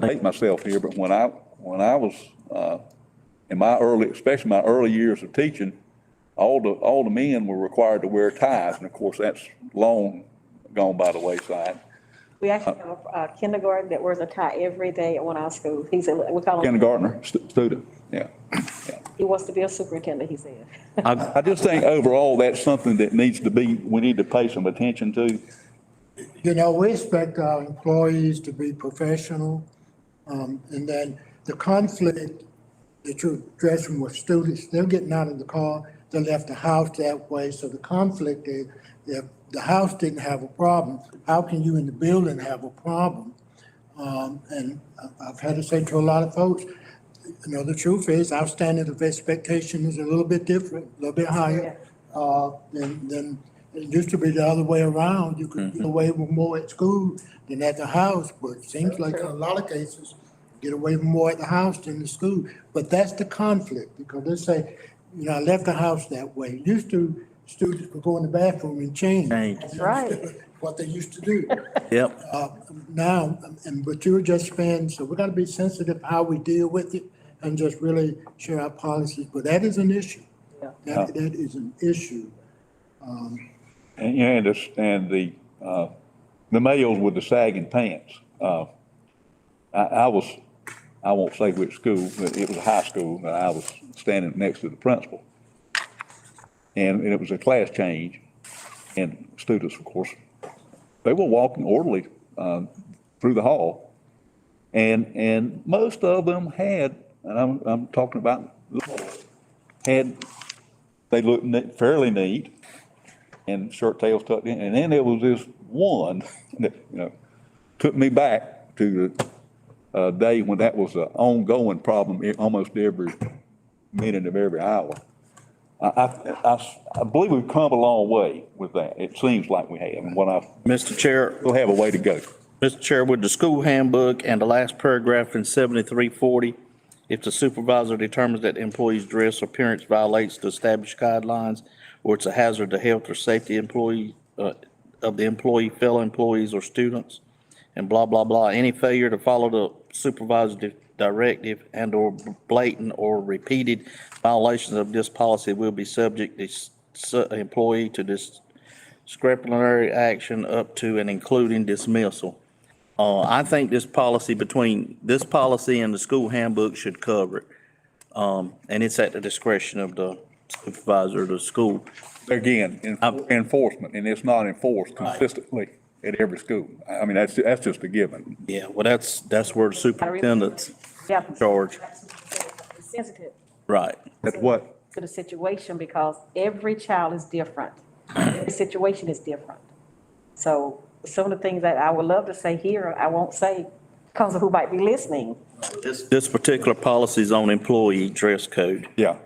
[SPEAKER 1] date myself here, but when I was in my especially my early years of teaching, all the men were required to wear ties, and of course that's long gone by the wayside.
[SPEAKER 2] We actually have a kindergarten that wears a tie every day at one of our schools. He said, we call him.
[SPEAKER 1] Kindergartner, student, yeah.
[SPEAKER 2] He wants to be a superintendent, he said.
[SPEAKER 1] I just think overall that's something that we need to pay some attention to.
[SPEAKER 7] We expect our employees to be professional, and then the conflict that you're addressing with students, they're getting out of the car, they left the house that way. So the conflict is, if the house didn't have a problem, how can you in the building have a problem? And I've had to say to a lot of folks, you know, the truth is our standard of expectation is a little bit different, a little bit higher. Than it used to be the other way around. You could get away with more at school than at the house, but it seems like in a lot of cases, get away with more at the house than the school. But that's the conflict, because they say, you know, I left the house that way. Used to, students would go in the bathroom and change.
[SPEAKER 3] Change.
[SPEAKER 2] That's right.
[SPEAKER 7] What they used to do.
[SPEAKER 3] Yep.
[SPEAKER 7] Now, but you were just saying, so we gotta be sensitive how we deal with it and just really share our policies, but that is an issue.
[SPEAKER 2] Yeah.
[SPEAKER 7] That is an issue.
[SPEAKER 1] And, yeah, and the males with the sagging pants. I won't say which school, but it was a high school, and I was standing next to the principal. And it was a class change, and students, of course, they were walking orderly through the hall. And most of them had, and I'm talking about, they looked fairly neat, and shirt tails tucked in. And then there was this one that, you know, took me back to the day when that was an ongoing problem almost every minute of every hour. I believe we've come a long way with that. It seems like we have, and
[SPEAKER 3] Mr. Chair,
[SPEAKER 1] we'll have a way to go.
[SPEAKER 3] Mr. Chair, with the school handbook and the last paragraph in 7340, if the supervisor determines that the employee's dress or appearance violates the established guidelines, or it's a hazard to health or safety of the employee, fellow employees, or students, and blah, blah, blah, any failure to follow the supervisor's directive and or blatant or repeated violations of this policy will be subject the employee to disciplinary action up to and including dismissal. I think this policy, between this policy and the school handbook, should cover it. And it's at the discretion of the supervisor of the school.
[SPEAKER 1] Again, enforcement, and it's not enforced consistently at every school. I mean, that's just a given.
[SPEAKER 3] Yeah, well, that's where the superintendent's
[SPEAKER 2] Yeah.
[SPEAKER 3] charge.
[SPEAKER 2] Sensitive
[SPEAKER 3] Right.
[SPEAKER 1] That's what,
[SPEAKER 2] to the situation because every child is different. Every situation is different. So some of the things that I would love to say here, I won't say because of who might be listening.
[SPEAKER 3] This particular policy is on employee dress code.
[SPEAKER 1] yeah.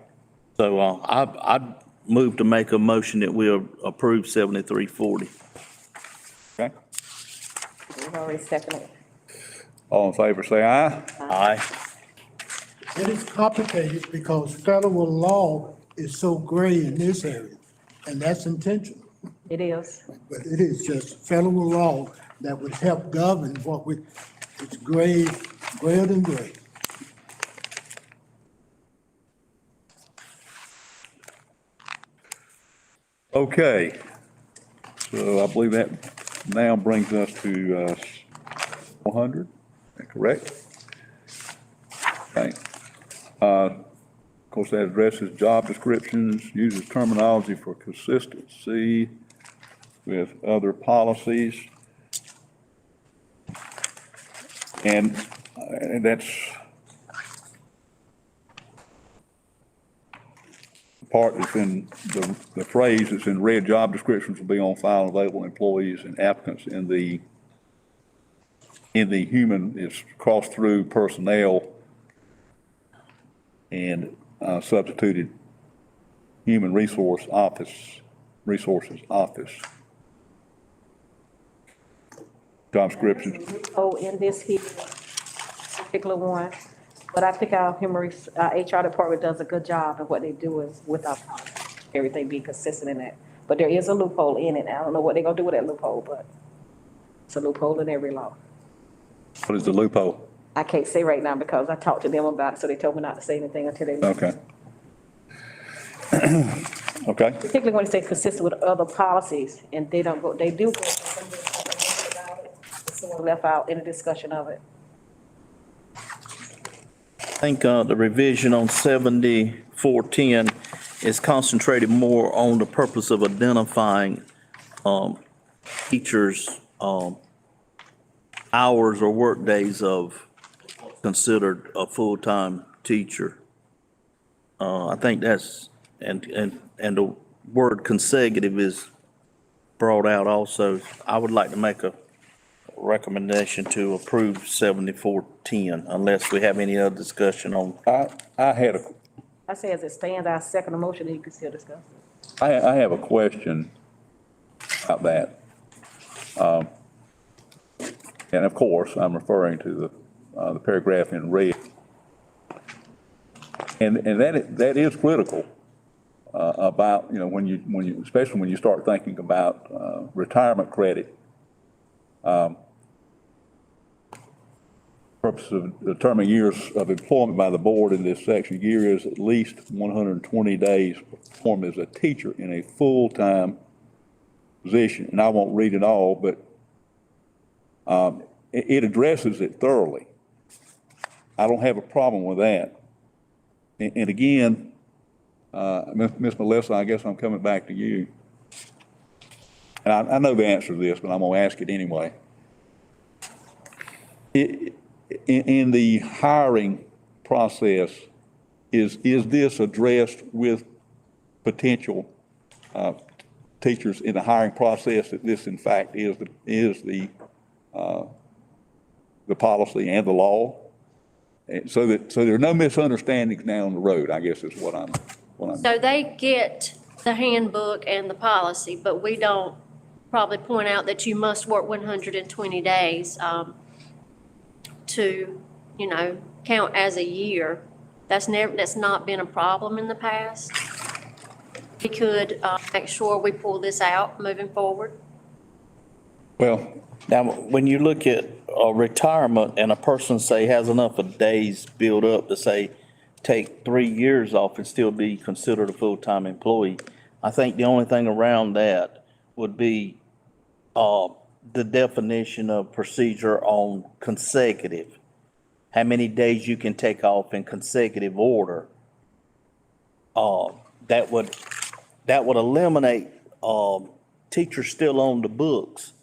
[SPEAKER 3] So I'd move to make a motion that we approve 7340.
[SPEAKER 1] Okay.
[SPEAKER 2] We've already seconded.
[SPEAKER 1] All in favor, say aye.
[SPEAKER 3] Aye.
[SPEAKER 7] It is complicated because federal law is so gray in this area, and that's intentional.
[SPEAKER 2] It is.
[SPEAKER 7] But it is just federal law that would help govern it's gray, grayer than gray.
[SPEAKER 1] Okay. So I believe that now brings us to 400, is that correct? Okay. Of course, that addresses job descriptions, uses terminology for consistency with other policies. And that's part that's in the phrase that's in red, job descriptions will be on file, available employees and applicants in the human, it's crossed through personnel and substituted human resources office. Job descriptions.
[SPEAKER 2] Oh, in this here particular one, but I think our HR department does a good job of what they do is with our policy, everything being consistent in that. But there is a loophole in it. I don't know what they're gonna do with that loophole, but it's a loophole in every law.
[SPEAKER 1] What is the loophole?
[SPEAKER 2] I can't say right now because I talked to them about it, so they told me not to say anything until they.
[SPEAKER 1] Okay. Okay.
[SPEAKER 2] Particularly when they say consistent with other policies, and they don't go, they do go. Someone left out in a discussion of it.
[SPEAKER 3] I think the revision on 7410 is concentrated more on the purpose of identifying teachers' hours or work days of considered a full-time teacher. I think that's, and and the word consecutive is brought out also. I would like to make a recommendation to approve 7410 unless we have any other discussion on.
[SPEAKER 1] I had a,
[SPEAKER 2] I say as it stands, I second the motion, and you can still discuss it.
[SPEAKER 1] I have a question about that. And of course, I'm referring to the paragraph in red. And that is critical, about, you know, when you, especially when you start thinking about, retirement credit. Purpose of determining years of employment by the board in this section, year is at least 120 days performed as a teacher in a full-time position. And I won't read it all, but it addresses it thoroughly. I don't have a problem with that. And again, Ms. Melissa, I guess I'm coming back to you. And I know the answer to this, but I'm going to ask it anyway. In the hiring process, is this addressed with potential teachers in the hiring process, that this in fact is the policy and the law? And so there are no misunderstandings down the road, I guess is what I'm.
[SPEAKER 4] So they get the handbook and the policy, but we don't probably point out that you must work 120 days to, you know, count as a year. That's not been a problem in the past. We could make sure we pull this out moving forward.
[SPEAKER 1] Well,
[SPEAKER 3] Now, when you look at retirement and a person say has enough of days built up to say, take 3 years off and still be considered a full-time employee, I think the only thing around that would be the definition of procedure on consecutive. How many days you can take off in consecutive order. That would eliminate teachers still on the books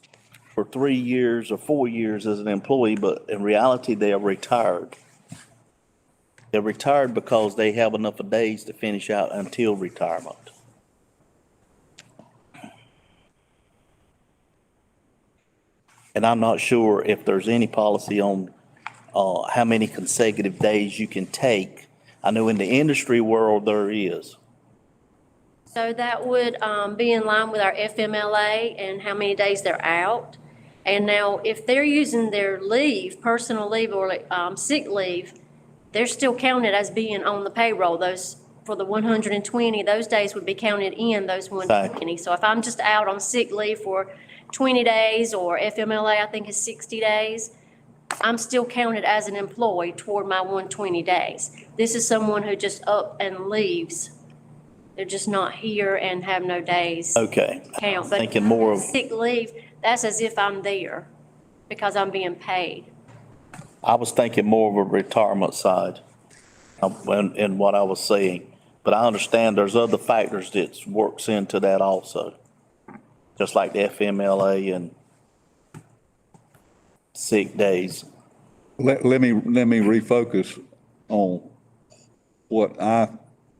[SPEAKER 3] for 3 years or 4 years as an employee, but in reality, they are retired. They're retired because they have enough of days to finish out until retirement. And I'm not sure if there's any policy on how many consecutive days you can take. I know in the industry world there is.
[SPEAKER 4] So that would be in line with our FMLA and how many days they're out. And now, if they're using their leave, personal leave or sick leave, they're still counted as being on the payroll. Those, for the 120, those days would be counted in those 120. So if I'm just out on sick leave for 20 days or FMLA, I think is 60 days, I'm still counted as an employee toward my 120 days. This is someone who just up and leaves. They're just not here and have no days.
[SPEAKER 3] Okay.
[SPEAKER 4] Count. But
[SPEAKER 3] Thinking more of,
[SPEAKER 4] sick leave, that's as if I'm there because I'm being paid.
[SPEAKER 3] I was thinking more of a retirement side in what I was saying. But I understand there's other factors that works into that also. Just like the FMLA and sick days.
[SPEAKER 1] let me refocus on what I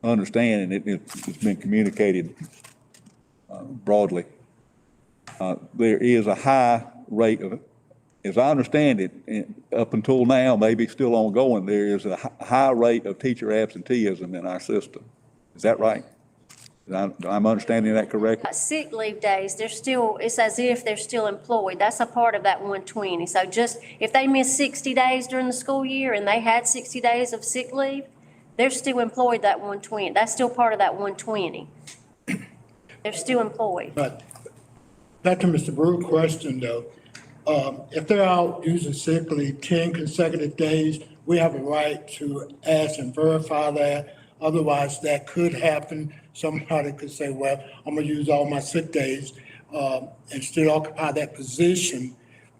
[SPEAKER 1] understand, and it's been communicated broadly. There is a high rate of, as I understand it, up until now, maybe still ongoing, there is a high rate of teacher absenteeism in our system. Is that right? I'm understanding that correctly?
[SPEAKER 4] Sick leave days, they're still, it's as if they're still employed. That's a part of that 120. So just, if they miss 60 days during the school year and they had 60 days of sick leave, they're still employed that 120. That's still part of that 120. They're still employed.
[SPEAKER 7] But back to Mr. Brew's question though, if they're out using sick leave 10 consecutive days, we have a right to ask and verify that. Otherwise, that could happen. Somebody could say, well, I'm gonna use all my sick days and still occupy that position.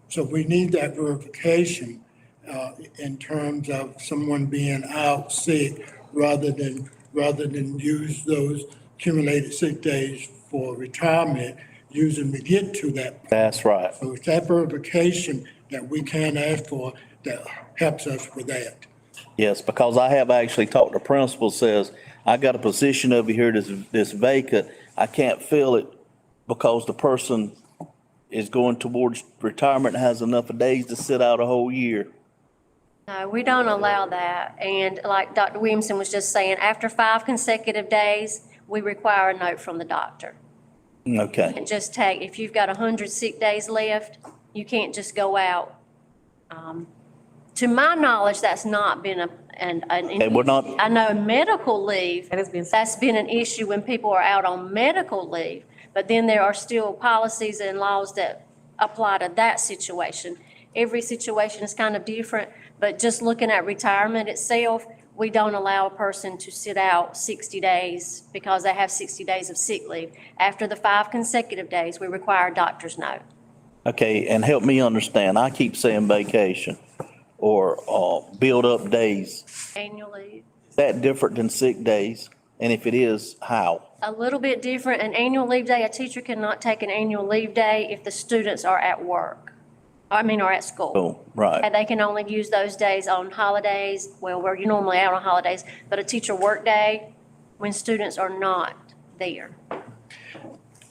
[SPEAKER 7] So we need that verification in terms of someone being out sick rather than use those accumulated sick days for retirement, use them to get to that point.
[SPEAKER 3] That's right.
[SPEAKER 7] So it's that verification that we can ask for that helps us with that.
[SPEAKER 3] Yes, because I have actually talked to principals says I got a position over here that's vacant. I can't fill it because the person is going towards retirement and has enough of days to sit out a whole year.
[SPEAKER 4] No, we don't allow that. And like Dr. Williamson was just saying, after 5 consecutive days, we require a note from the doctor.
[SPEAKER 3] Okay.
[SPEAKER 4] And just take, if you've got 100 sick days left, you can't just go out. To my knowledge, that's not been an
[SPEAKER 3] And we're not,
[SPEAKER 4] I know medical leave,
[SPEAKER 2] That has been.
[SPEAKER 4] that's been an issue when people are out on medical leave. But then there are still policies and laws that apply to that situation. Every situation is kind of different, but just looking at retirement itself, we don't allow a person to sit out 60 days because they have 60 days of sick leave. After the 5 consecutive days, we require a doctor's note.
[SPEAKER 3] okay, and help me understand. I keep saying vacation or build up days.
[SPEAKER 4] Annual leave.
[SPEAKER 3] Is that different than sick days? And if it is, how?
[SPEAKER 4] A little bit different. An annual leave day, a teacher cannot take an annual leave day if the students are at work. Or at school.
[SPEAKER 3] Oh, right.
[SPEAKER 4] And they can only use those days on holidays, well, where you're normally out on holidays, but a teacher work day when students are not there.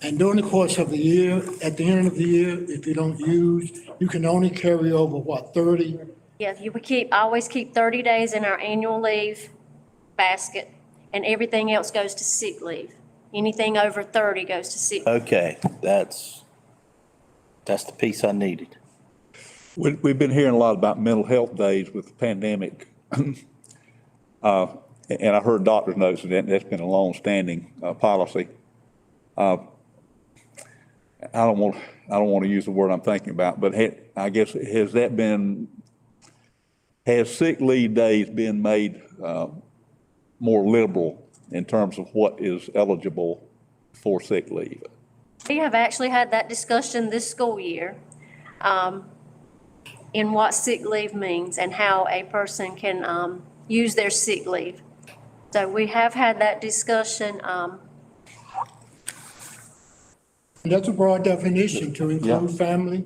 [SPEAKER 7] And during the course of the year, at the end of the year, if you don't use, you can only carry over, what, 30?
[SPEAKER 4] Yeah, you would always keep 30 days in our annual leave basket, and everything else goes to sick leave. Anything over 30 goes to sick.
[SPEAKER 3] Okay, that's the piece I needed.
[SPEAKER 1] We've been hearing a lot about mental health days with the pandemic. And I heard doctor's notes, and that's been a long-standing policy. I don't want to use the word I'm thinking about, but I guess has sick leave days been made more liberal in terms of what is eligible for sick leave?
[SPEAKER 4] We have actually had that discussion this school year, in what sick leave means and how a person can use their sick leave. So we have had that discussion.
[SPEAKER 7] That's a broad definition to include family.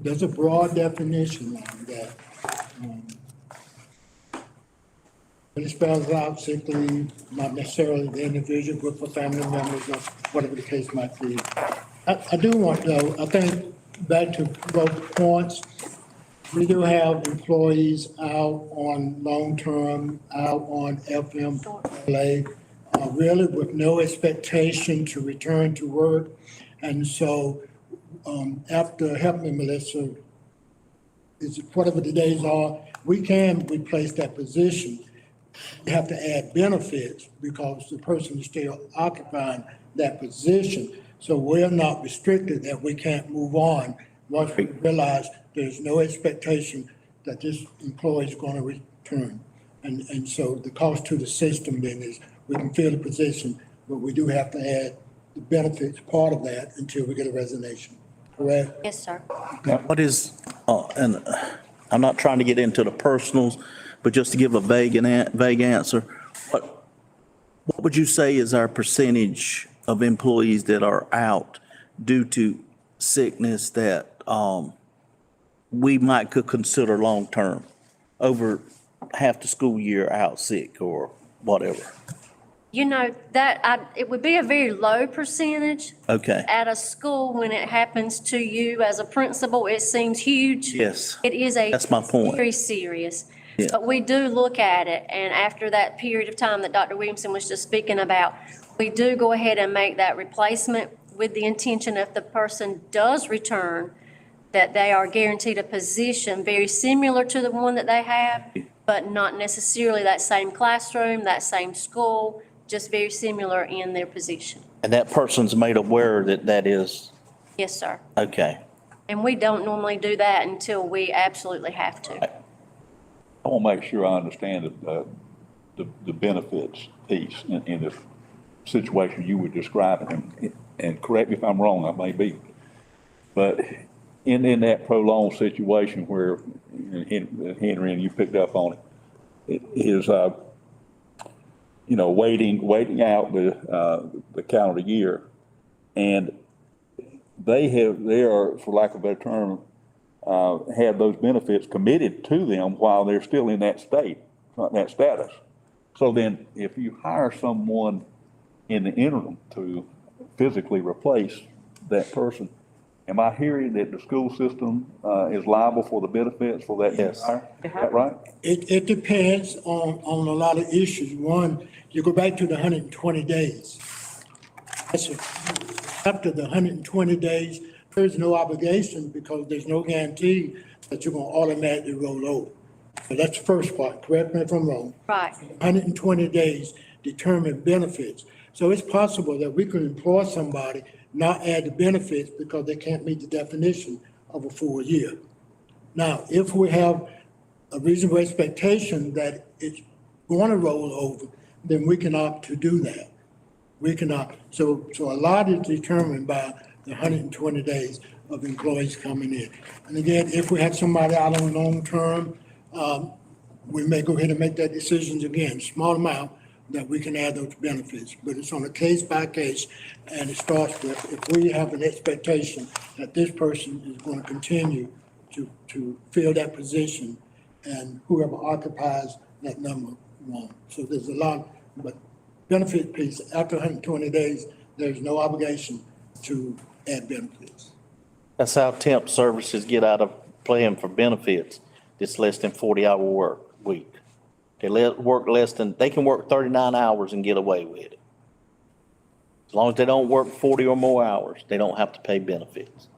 [SPEAKER 7] There's a broad definition on that. It spells out sick leave, not necessarily the individual, but for family members or whatever the case might be. I do want, though, I think back to both points, we do have employees out on long-term, out on FMLA, really with no expectation to return to work. And so after, help me, Melissa, is whatever the days are, we can replace that position. We have to add benefits because the person is still occupying that position. So we're not restricted that we can't move on once we realize there's no expectation that this employee is going to return. And so the cost to the system then is we can fill the position, but we do have to add the benefits part of that until we get a resignation, correct?
[SPEAKER 4] Yes, sir.
[SPEAKER 3] What is, and I'm not trying to get into the personals, but just to give a vague answer, what would you say is our percentage of employees that are out due to sickness that we could consider long-term, over half the school year out sick or whatever?
[SPEAKER 4] You know, it would be a very low percentage.
[SPEAKER 3] Okay,
[SPEAKER 4] At a school, when it happens to you as a principal, it seems huge.
[SPEAKER 3] yes,
[SPEAKER 4] It is
[SPEAKER 3] that's my point.
[SPEAKER 4] very serious.
[SPEAKER 3] Yeah.
[SPEAKER 4] But we do look at it, and after that period of time that Dr. Williamson was just speaking about, we do go ahead and make that replacement with the intention if the person does return, that they are guaranteed a position very similar to the one that they have, but not necessarily that same classroom, that same school, just very similar in their position.
[SPEAKER 3] And that person's made aware that is,
[SPEAKER 4] Yes, sir.
[SPEAKER 3] okay.
[SPEAKER 4] And we don't normally do that until we absolutely have to.
[SPEAKER 1] I want to make sure I understand the benefits piece in this situation you were describing, and correct me if I'm wrong, I may be. But in that prolonged situation where, Henry, and you picked up on it, is, waiting out the calendar year, and they are, for lack of a better term, have those benefits committed to them while they're still in that state, that status. So then, if you hire someone in the interim to physically replace that person, am I hearing that the school system is liable for the benefits for that?
[SPEAKER 3] Yes.
[SPEAKER 1] hire? Is that right?
[SPEAKER 7] It depends on a lot of issues. One, you go back to the 120 days. After the 120 days, there's no obligation because there's no guarantee that you're going to automatically roll over. So that's the first part. Correct me if I'm wrong.
[SPEAKER 4] Right.
[SPEAKER 7] 120 days determine benefits. So it's possible that we could employ somebody, not add the benefits because they can't meet the definition of a full year. Now, if we have a reasonable expectation that it's going to roll over, then we can opt to do that. We can opt. So a lot is determined by the 120 days of employees coming in. And again, if we have somebody out on long term, we may go ahead and make that decision again, small amount, that we can add those benefits. But it's on a case by case, and it starts with, if we have an expectation that this person is going to continue to fill that position, and whoever occupies that number won't. So there's a lot, but benefit piece, after 120 days, there's no obligation to add benefits.
[SPEAKER 3] That's how temp services get out of playing for benefits. It's less than 40-hour work week. They can work 39 hours and get away with it. As long as they don't work 40 or more hours, they don't have to pay benefits.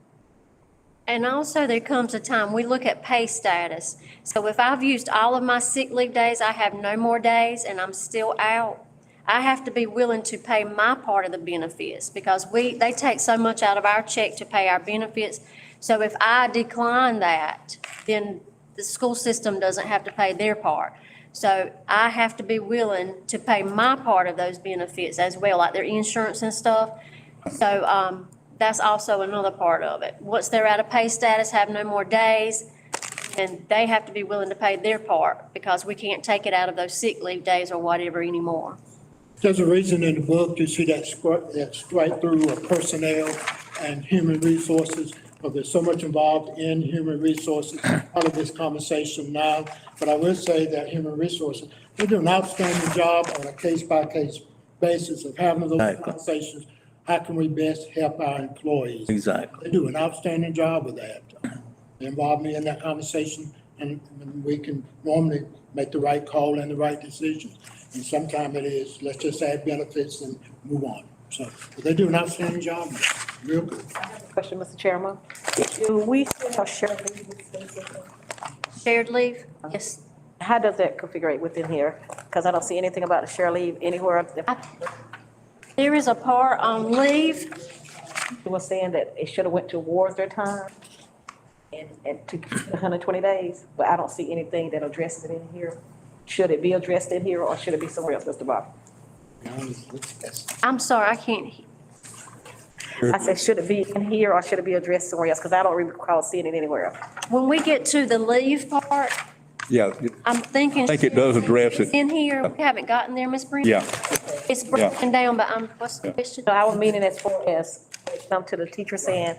[SPEAKER 4] And also there comes a time, we look at pay status. So if I've used all of my sick leave days, I have no more days and I'm still out, I have to be willing to pay my part of the benefits because they take so much out of our check to pay our benefits. So if I decline that, then the school system doesn't have to pay their part. So I have to be willing to pay my part of those benefits as well, like their insurance and stuff. So that's also another part of it. Once they're out of pay status, have no more days, and they have to be willing to pay their part because we can't take it out of those sick leave days or whatever anymore.
[SPEAKER 7] There's a reason in the book you see that strike through of personnel and human resources, because there's so much involved in human resources, part of this conversation now. But I will say that human resources, they do an outstanding job on a case-by-case basis of having those
[SPEAKER 3] Exactly.
[SPEAKER 7] conversations. How can we best help our employees?
[SPEAKER 3] Exactly.
[SPEAKER 7] They do an outstanding job of that. They involve me in that conversation, and we can normally make the right call and the right decision. And sometimes it is, let's just add benefits and move on. So but they do an outstanding job, real good.
[SPEAKER 2] Question, Mr. Chairman. Do we still have shared leave with the system?
[SPEAKER 4] Shared leave? Yes.
[SPEAKER 2] How does that configure within here? Because I don't see anything about the shared leave anywhere.
[SPEAKER 4] There is a part on leave.
[SPEAKER 2] It was saying that it should have went towards their time and to 120 days, but I don't see anything that addresses it in here. Should it be addressed in here or should it be somewhere else, Mr. Bob?
[SPEAKER 4] I'm sorry, I can't.
[SPEAKER 2] I said, should it be in here or should it be addressed somewhere else? Because I don't recall seeing it anywhere else.
[SPEAKER 4] When we get to the leave part,
[SPEAKER 1] Yeah,
[SPEAKER 4] I'm thinking.
[SPEAKER 1] I think it does address it.
[SPEAKER 4] In here, we haven't gotten there, Ms. Brenda.
[SPEAKER 1] yeah.
[SPEAKER 4] It's broken down, but what's the question?
[SPEAKER 2] So I was meaning as far as, come to the teacher saying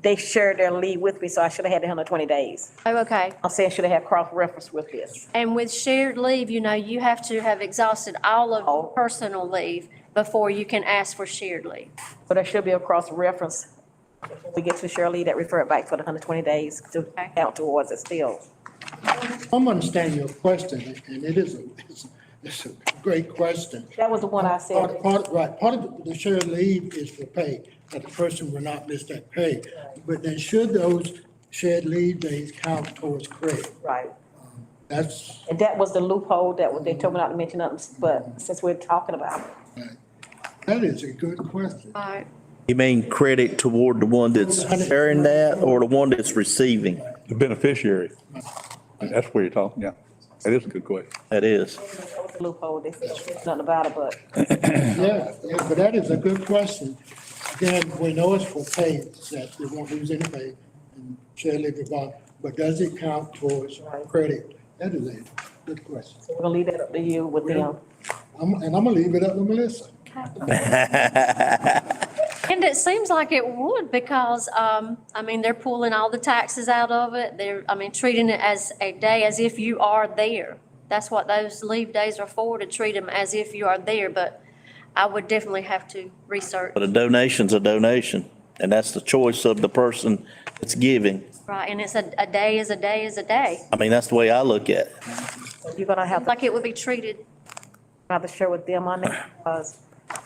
[SPEAKER 2] they shared their leave with me, so I should have had the 120 days.
[SPEAKER 4] Oh, okay.
[SPEAKER 2] I'm saying, should have had cross-reference with this.
[SPEAKER 4] And with shared leave, you have to have exhausted all of your personal leave before you can ask for shared leave.
[SPEAKER 2] So there should be a cross-reference. When we get to shared leave, that refer it back for the 120 days to count towards it still.
[SPEAKER 7] I'm understanding your question, and it's a great question.
[SPEAKER 2] That was the one I said.
[SPEAKER 7] Part of the shared leave is for pay, that the person will not miss that pay. But then should those shared leave days count towards credit?
[SPEAKER 2] Right.
[SPEAKER 7] That's,
[SPEAKER 2] And that was the loophole that they told me not to mention nothing, but since we're talking about it.
[SPEAKER 7] that is a good question.
[SPEAKER 4] All right.
[SPEAKER 3] You mean credit toward the one that's sharing that or the one that's receiving?
[SPEAKER 1] The beneficiary. That's where you're talking, yeah. That is a good question.
[SPEAKER 3] That is.
[SPEAKER 2] That was the loophole. They said nothing about it, but
[SPEAKER 7] Yeah, but that is a good question. Again, we know it's for pay, that they won't lose any pay and shared leave involved, but does it count towards credit? That is a good question.
[SPEAKER 2] we're gonna leave that up to you with them.
[SPEAKER 7] And I'm gonna leave it up to Melissa.
[SPEAKER 4] And it seems like it would because, they're pulling all the taxes out of it. Treating it as a day as if you are there. That's what those leave days are for, to treat them as if you are there, but I would definitely have to research.
[SPEAKER 3] But a donation's a donation, and that's the choice of the person that's giving.
[SPEAKER 4] Right, and it's a day is a day is a day.
[SPEAKER 3] I mean, that's the way I look at it.
[SPEAKER 2] You're gonna have
[SPEAKER 4] Like it would be treated.
[SPEAKER 2] to share with them on that, because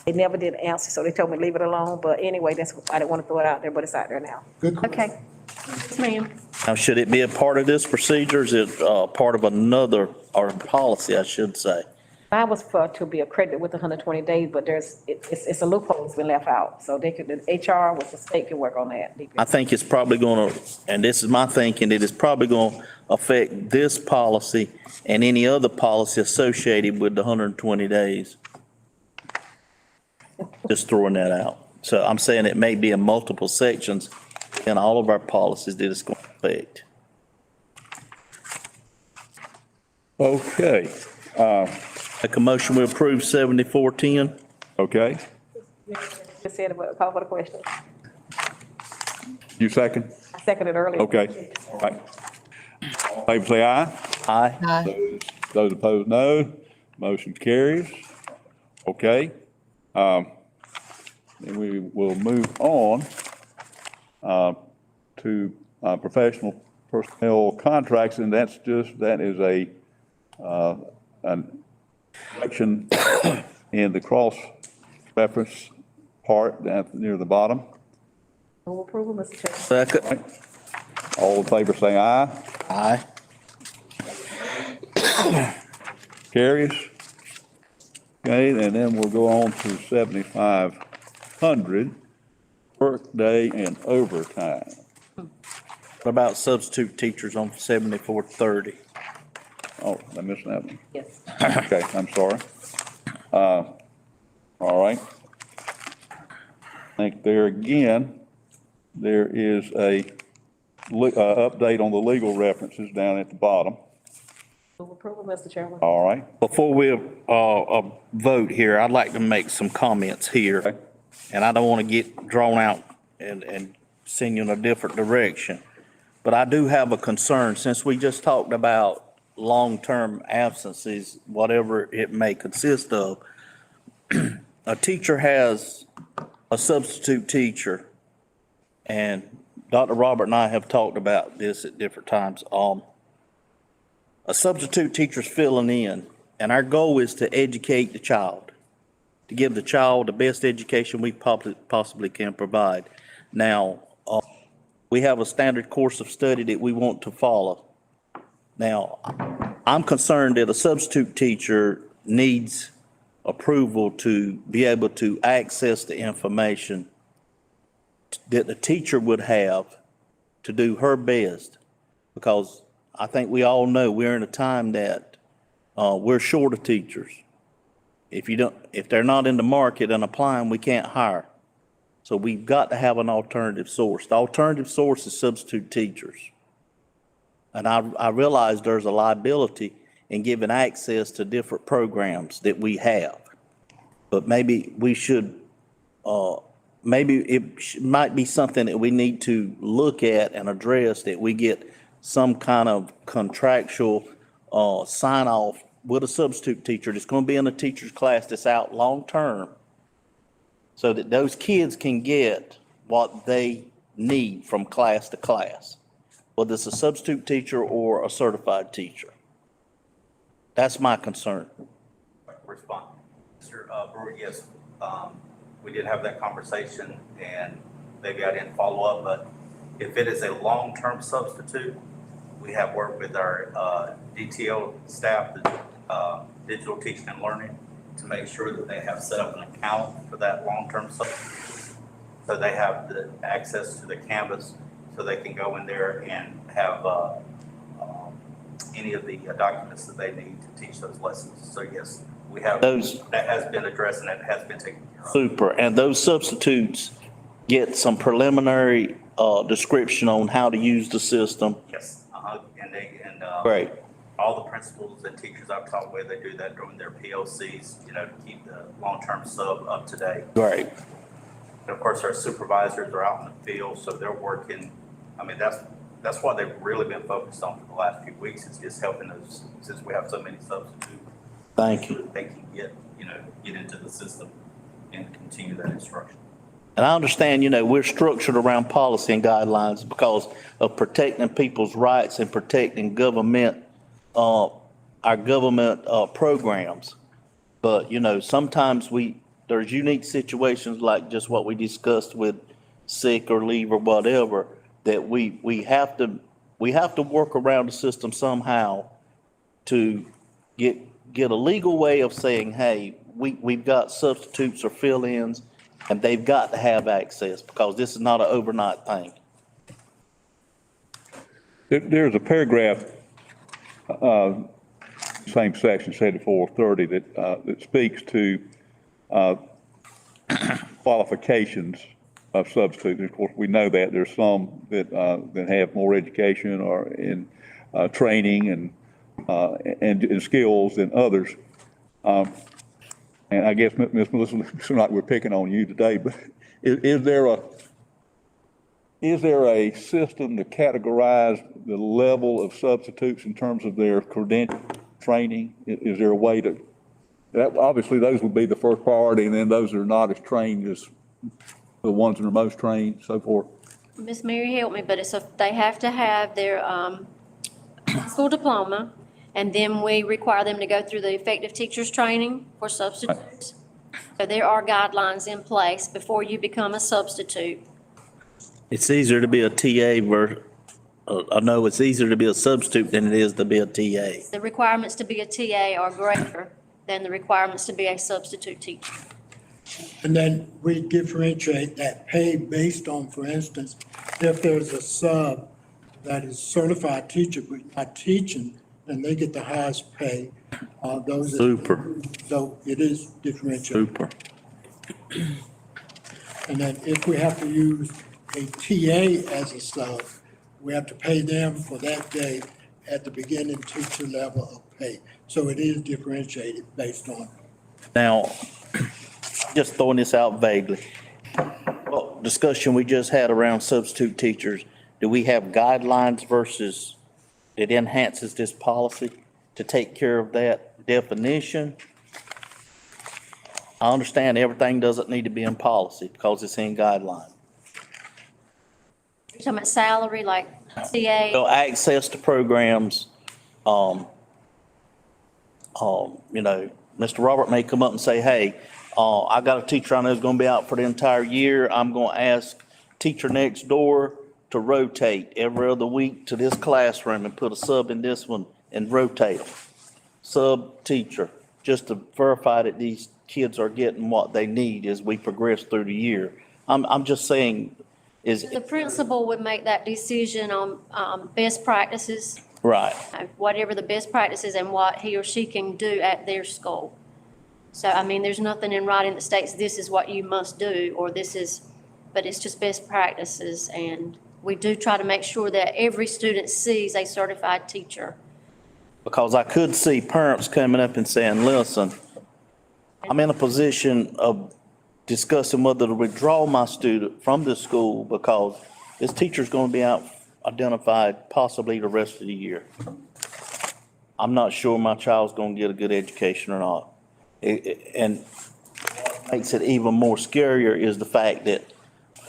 [SPEAKER 2] they never did answer, so they told me leave it alone, but anyway, that's, I didn't want to throw it out there, but it's out there now.
[SPEAKER 7] Good question.
[SPEAKER 4] Okay. Yes, ma'am.
[SPEAKER 3] Now, should it be a part of this procedure? Is it part of another, or policy, I should say?
[SPEAKER 2] Mine was for, to be accredited with 120 days, but it's a loophole that's been left out, so they could, the HR with the state can work on that.
[SPEAKER 3] I think it's probably gonna, and this is my thinking, it is probably gonna affect this policy and any other policy associated with the 120 days. Just throwing that out. So I'm saying it may be in multiple sections in all of our policies that it's going to affect.
[SPEAKER 1] Okay,
[SPEAKER 3] Make a motion, we approve 7410.
[SPEAKER 1] okay.
[SPEAKER 2] Just said, but call for the question.
[SPEAKER 1] You second?
[SPEAKER 2] I seconded earlier.
[SPEAKER 1] Okay, all right. All in favor, say aye.
[SPEAKER 3] Aye.
[SPEAKER 6] Aye.
[SPEAKER 1] Those opposed, no. Motion carries. Okay. Then we will move on to professional personnel contracts, and that is an section in the cross-reference part down near the bottom.
[SPEAKER 2] Move approval, Mr. Chairman.
[SPEAKER 3] Second.
[SPEAKER 1] All in favor, say aye.
[SPEAKER 3] Aye.
[SPEAKER 1] Carries. Okay, and then we'll go on to 7,500, workday and overtime.
[SPEAKER 3] What about substitute teachers on 7430?
[SPEAKER 1] Oh, I missed that one.
[SPEAKER 2] Yes.
[SPEAKER 1] Okay, I'm sorry. All right. I think there again, there is a update on the legal references down at the bottom.
[SPEAKER 2] Move approval, Mr. Chairman.
[SPEAKER 1] All right.
[SPEAKER 3] Before we vote here, I'd like to make some comments here.
[SPEAKER 1] Okay.
[SPEAKER 3] And I don't want to get drawn out and send you in a different direction. But I do have a concern, since we just talked about long-term absences, whatever it may consist of. A teacher has a substitute teacher, and Dr. Robert and I have talked about this at different times. A substitute teacher's filling in, and our goal is to educate the child, to give the child the best education we possibly can provide. Now, we have a standard course of study that we want to follow. Now, I'm concerned that a substitute teacher needs approval to be able to access the information that the teacher would have to do her best, because I think we all know we're in a time that we're short of teachers. If they're not in the market and applying, we can't hire. So we've got to have an alternative source. The alternative source is substitute teachers. And I realize there's a liability in giving access to different programs that we have. But maybe we should, maybe it might be something that we need to look at and address, that we get some kind of contractual sign off with a substitute teacher that's going to be in a teacher's class that's out long-term, so that those kids can get what they need from class to class, whether it's a substitute teacher or a certified teacher. That's my concern.
[SPEAKER 9] Respond. Mr. Brewer, yes, we did have that conversation, and maybe I didn't follow up, but if it is a long-term substitute, we have worked with our DTL staff, the digital teaching and learning, to make sure that they have set up an account for that long-term substitute. So they have the access to the Canvas, so they can go in there and have any of the documents that they need to teach those lessons. So yes, we have, that has been addressed and that has been taken care of.
[SPEAKER 3] Super. And those substitutes get some preliminary description on how to use the system.
[SPEAKER 9] Yes, and
[SPEAKER 3] Great.
[SPEAKER 9] all the principals and teachers I've talked with, they do that during their PLCs, to keep the long-term sub up to date.
[SPEAKER 3] Great.
[SPEAKER 9] And of course, our supervisors are out in the field, so they're working. I mean, that's that's what they've really been focused on for the last few weeks, is just helping those, since we have so many substitutes.
[SPEAKER 3] Thank you.
[SPEAKER 9] So that they can get into the system and continue that instruction.
[SPEAKER 3] And I understand, we're structured around policy and guidelines because of protecting people's rights and protecting government, our government, programs. But, sometimes there's unique situations like just what we discussed with sick or leave or whatever, that we have to work around the system somehow to get a legal way of saying, hey, we've got substitutes or fill-ins, and they've got to have access, because this is not an overnight thing.
[SPEAKER 1] There's a paragraph, same section, 7430, that speaks to qualifications of substitutes. Of course, we know that there's some that have more education or in training and skills than others. And I guess, Ms. Melissa, it seems like we're picking on you today, but is there a system to categorize the level of substitutes in terms of their credential training? Is there a way to, that, obviously those would be the first priority, and then those that are not as trained as the ones that are most trained, so forth?
[SPEAKER 4] Miss Mary helped me, but they have to have their school diploma, and then we require them to go through the effective teachers training for substitutes. So there are guidelines in place before you become a substitute.
[SPEAKER 3] It's easier to be a TA I know it's easier to be a substitute than it is to be a TA.
[SPEAKER 4] The requirements to be a TA are greater than the requirements to be a substitute teacher.
[SPEAKER 7] And then we differentiate that pay based on, for instance, if there's a sub that is certified teacher but not teaching, then they get the highest pay.
[SPEAKER 3] Super.
[SPEAKER 7] So it is differentiated.
[SPEAKER 3] Super.
[SPEAKER 7] And then if we have to use a TA as a sub, we have to pay them for that day at the beginning teacher level of pay. So it is differentiated based on.
[SPEAKER 3] Now, just throwing this out vaguely. Well, discussion we just had around substitute teachers, do we have guidelines versus it enhances this policy to take care of that definition? I understand everything doesn't need to be in policy because it's in guideline.
[SPEAKER 4] You're talking about salary, like TA?
[SPEAKER 3] So access to programs, Mr. Robert may come up and say, hey, I got a teacher I know is going to be out for the entire year. I'm going to ask teacher next door to rotate every other week to this classroom and put a sub in this one and rotate them. Sub teacher, just to verify that these kids are getting what they need as we progress through the year. I'm just saying is.
[SPEAKER 4] The principal would make that decision on best practices.
[SPEAKER 3] Right.
[SPEAKER 4] Whatever the best practices and what he or she can do at their school. So, I mean, there's nothing in writing that states this is what you must do, or this is, but it's just best practices. And we do try to make sure that every student sees a certified teacher.
[SPEAKER 3] Because I could see parents coming up and saying, listen, I'm in a position of discussing whether to withdraw my student from the school because this teacher's going to be out identified possibly the rest of the year. I'm not sure my child's going to get a good education or not. And what makes it even more scarier is the fact that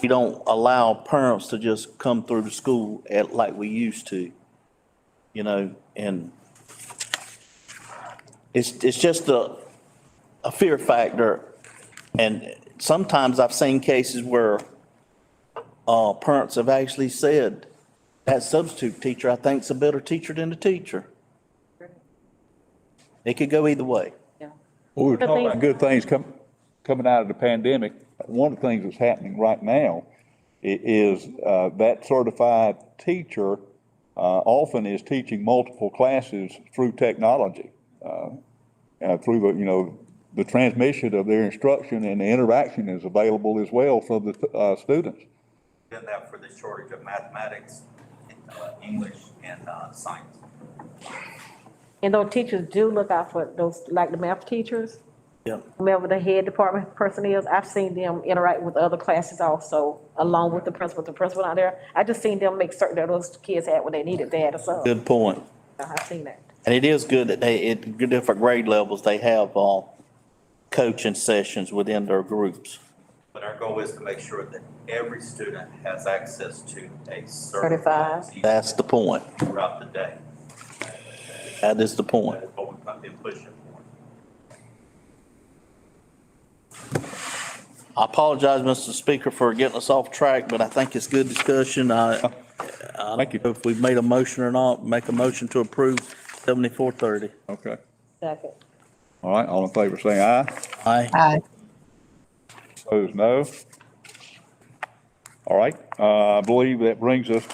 [SPEAKER 3] we don't allow parents to just come through the school like we used to, and it's just a fear factor. And sometimes I've seen cases where parents have actually said, that substitute teacher, I think, is a better teacher than the teacher. It could go either way.
[SPEAKER 1] Well, we were talking about good things coming out of the pandemic. One of the things that's happening right now is that certified teacher often is teaching multiple classes through technology, through the transmission of their instruction, and the interaction is available as well for the students.
[SPEAKER 9] Did that for the shortage of mathematics, English, and science.
[SPEAKER 2] And those teachers do look out for those, like the math teachers,
[SPEAKER 3] Yeah.
[SPEAKER 2] whomever the head department person is, I've seen them interact with other classes also, along with the principal not there. I just seen them make certain that those kids had what they needed, they had a sub.
[SPEAKER 3] Good point.
[SPEAKER 2] I've seen that.
[SPEAKER 3] And it is good that they, at different grade levels, they have, coaching sessions within their groups.
[SPEAKER 9] But our goal is to make sure that every student has access to a
[SPEAKER 2] Certified.
[SPEAKER 9] certified teacher
[SPEAKER 3] That's the point.
[SPEAKER 9] throughout the day.
[SPEAKER 3] That is the point.
[SPEAKER 9] That's what we've been pushing for.
[SPEAKER 3] I apologize, Mr. Speaker, for getting us off track, but I think it's good discussion.
[SPEAKER 1] Thank you.
[SPEAKER 3] Know if we've made a motion or not, make a motion to approve 7430.
[SPEAKER 1] Okay.
[SPEAKER 2] Second.
[SPEAKER 1] All right, all in favor, say aye.
[SPEAKER 3] Aye.
[SPEAKER 6] Aye.
[SPEAKER 1] Opposed, no. All right, I believe that brings us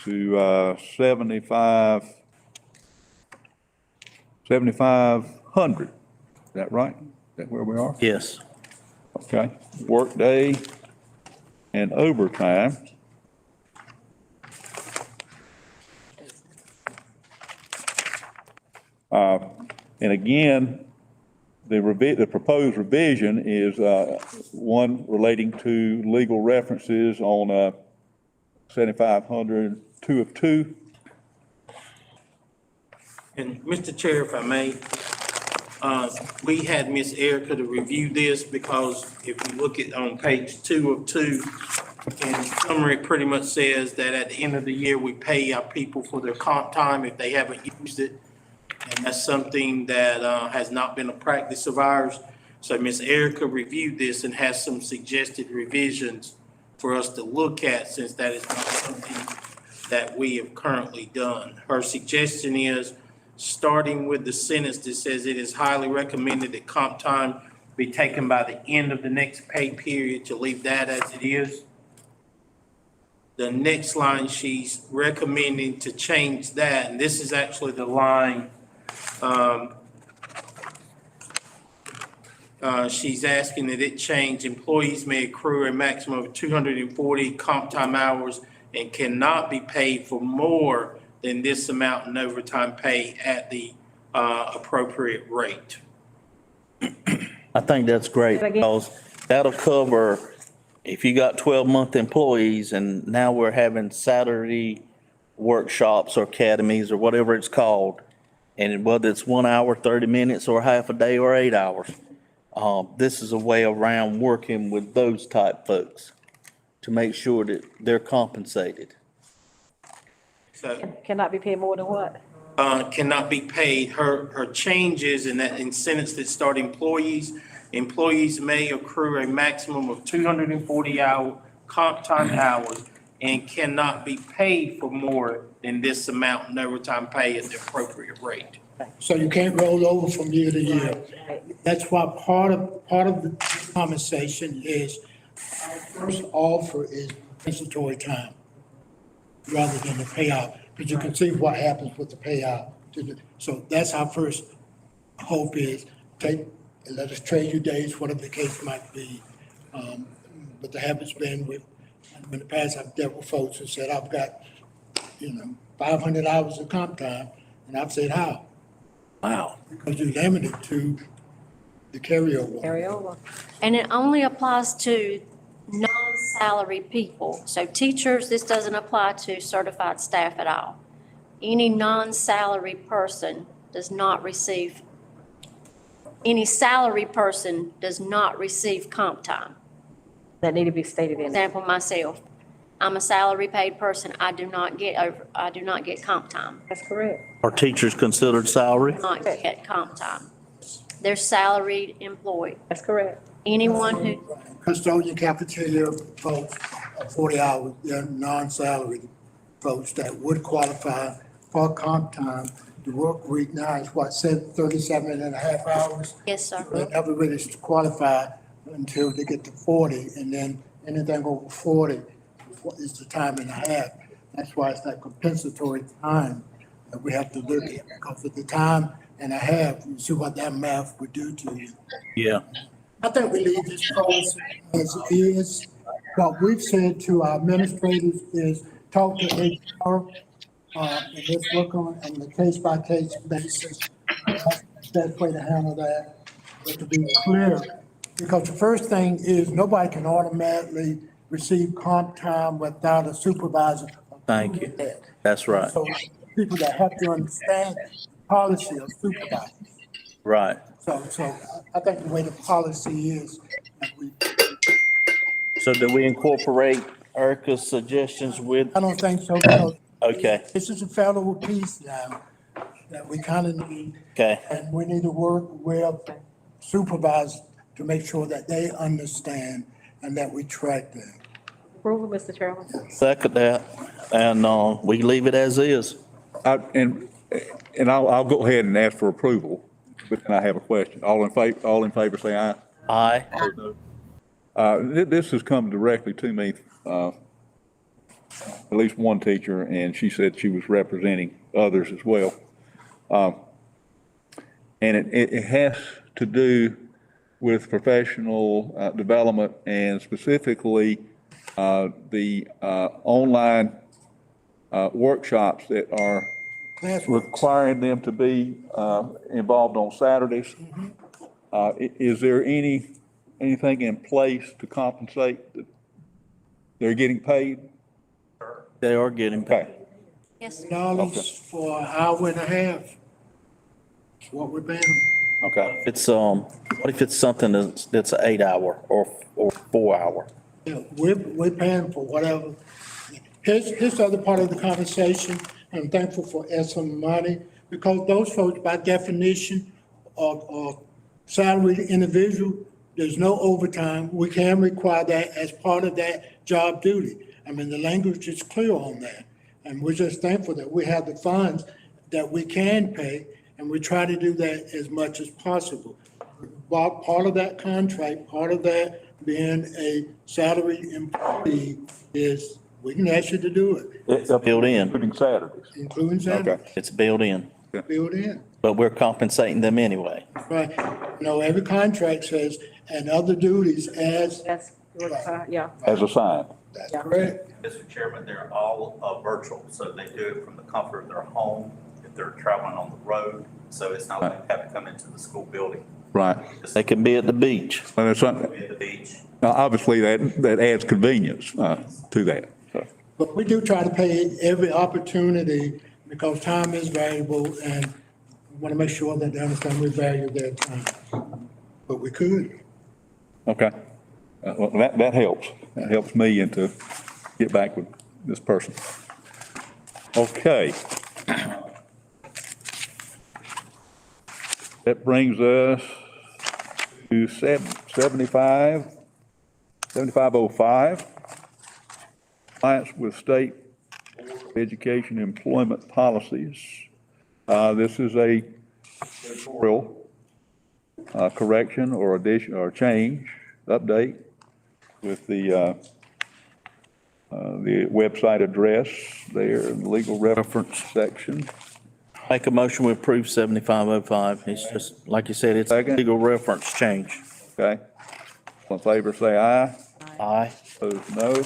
[SPEAKER 1] to 7,500. Is that right? Is that where we are?
[SPEAKER 3] Yes.
[SPEAKER 1] Okay, workday and overtime. And again, the proposed revision is one relating to legal references on 7,500, 2 of 2.
[SPEAKER 5] And Mr. Chair, if I may, we had Ms. Erica to review this because if you look at on page 2 of 2, in summary, it pretty much says that at the end of the year, we pay our people for their comp time if they haven't used it. And that's something that has not been a practice of ours. So Ms. Erica reviewed this and has some suggested revisions for us to look at, since that is not something that we have currently done. Her suggestion is, starting with the sentence that says it is highly recommended that comp time be taken by the end of the next pay period, to leave that as it is. The next line, she's recommending to change that, and this is actually the line she's asking that it change. Employees may accrue a maximum of 240 comp time hours and cannot be paid for more than this amount in overtime pay at the appropriate rate.
[SPEAKER 3] I think that's great because that'll cover, if you got 12-month employees and now we're having Saturday workshops or academies or whatever it's called, and whether it's 1 hour, 30 minutes, or half a day, or 8 hours, this is a way around working with those type folks to make sure that they're compensated.
[SPEAKER 5] So
[SPEAKER 2] Cannot be paid more than what?
[SPEAKER 5] cannot be paid. Her changes in that, in sentence that start employees may accrue a maximum of 240 hour comp time hours and cannot be paid for more than this amount in overtime pay at the appropriate rate.
[SPEAKER 7] So you can't roll over from year to year. That's why part of the compensation is, our first offer is compensatory time rather than the payout, because you can see what happens with the payout. So that's our first hope is, let us trade you days, whatever the case might be. But the habit's been with, in the past, I've dealt with folks who said, I've got, 500 hours of comp time, and I've said, how?
[SPEAKER 3] Wow.
[SPEAKER 7] Because you're limited to the carryover.
[SPEAKER 2] Carry over.
[SPEAKER 4] And it only applies to non-salary people. So teachers, this doesn't apply to certified staff at all. Any non-salary person does not receive, any salary person does not receive comp time.
[SPEAKER 2] That need to be stated in.
[SPEAKER 4] Example, myself, I'm a salary paid person. I do not get comp time.
[SPEAKER 2] That's correct.
[SPEAKER 3] Are teachers considered salary?
[SPEAKER 4] Not get comp time. They're salaried employed.
[SPEAKER 2] That's correct.
[SPEAKER 4] Anyone who,
[SPEAKER 7] Custodian, cafeteria folks, 40 hours, they're non-salaried folks that would qualify for comp time. The work week now is 37 and a half hours.
[SPEAKER 4] yes, sir.
[SPEAKER 7] They never really qualify until they get to 40, and then anything over 40 is the time and a half. That's why it's that compensatory time that we have to look at, because at the time and a half, you see what that math would do to you.
[SPEAKER 3] Yeah.
[SPEAKER 7] I think we leave this policy as is. What we've said to our administrators is talk to HR, and let's work on a case-by-case basis. That's the best way to handle that. but to be clear, because the first thing is nobody can automatically receive comp time without a supervisor.
[SPEAKER 3] Thank you. That's right.
[SPEAKER 7] So people that have to understand policy of supervisors.
[SPEAKER 3] Right.
[SPEAKER 7] So I think the way the policy is, that we,
[SPEAKER 3] So do we incorporate Erica's suggestions with,
[SPEAKER 7] I don't think so, because
[SPEAKER 3] okay,
[SPEAKER 7] this is a federal piece now that we kind of need.
[SPEAKER 3] okay.
[SPEAKER 7] And we need to work with supervisors to make sure that they understand and that we track them.
[SPEAKER 2] Approval, Mr. Chairman?
[SPEAKER 3] Second that, and, we leave it as is.
[SPEAKER 1] And I'll go ahead and ask for approval, but then I have a question. All in favor, say aye.
[SPEAKER 3] Aye.
[SPEAKER 1] This has come directly to me, at least one teacher, and she said she was representing others as well. And it has to do with professional development and specifically the online workshops that are requiring them to be involved on Saturdays. Is there anything in place to compensate that they're getting paid?
[SPEAKER 3] They are getting paid.
[SPEAKER 1] Okay,
[SPEAKER 4] Yes,
[SPEAKER 7] Dollars for an hour and a half. That's what we're paying them.
[SPEAKER 1] okay.
[SPEAKER 3] It's, what if it's something that's an 8 hour or 4 hour?
[SPEAKER 7] Yeah, we're paying for whatever. Here's the other part of the conversation. I'm thankful for some money because those folks by definition are salaried individual. There's no overtime. We can require that as part of that job duty. I mean, the language is clear on that. And we're just thankful that we have the funds that we can pay, and we try to do that as much as possible. But part of that contract, part of that being a salaried employee is we can ask you to do it,
[SPEAKER 3] It's built in.
[SPEAKER 1] Including Saturdays.
[SPEAKER 7] including Saturday,
[SPEAKER 3] It's built in,
[SPEAKER 7] build in.
[SPEAKER 3] but we're compensating them anyway.
[SPEAKER 7] Right. You know, every contract says, and other duties as,
[SPEAKER 2] That's, yeah.
[SPEAKER 1] As assigned.
[SPEAKER 7] that's
[SPEAKER 2] Yeah.
[SPEAKER 7] correct.
[SPEAKER 9] Mr. Chairman, they're all virtual, so they do it from the comfort of their home if they're traveling on the road. So it's not like they have to come into the school building.
[SPEAKER 1] Right.
[SPEAKER 3] They can be at the beach.
[SPEAKER 1] And there's something,
[SPEAKER 9] Be at the beach.
[SPEAKER 1] now, obviously, that adds convenience to that. So,
[SPEAKER 7] But we do try to pay every opportunity because time is valuable and we want to make sure that they understand we value their time. But we could.
[SPEAKER 1] okay. Well, that helps. That helps me and to get back with this person. Okay. That brings us to 7505. Compliance with state education employment policies. This is a editorial correction or addition or change, update with the website address there in the legal reference section.
[SPEAKER 3] Make a motion to approve 7505. It's just, like you said, it's a
[SPEAKER 1] Second.
[SPEAKER 3] legal reference change.
[SPEAKER 1] Okay? All in favor, say aye.
[SPEAKER 3] Aye.
[SPEAKER 1] Opposed, no.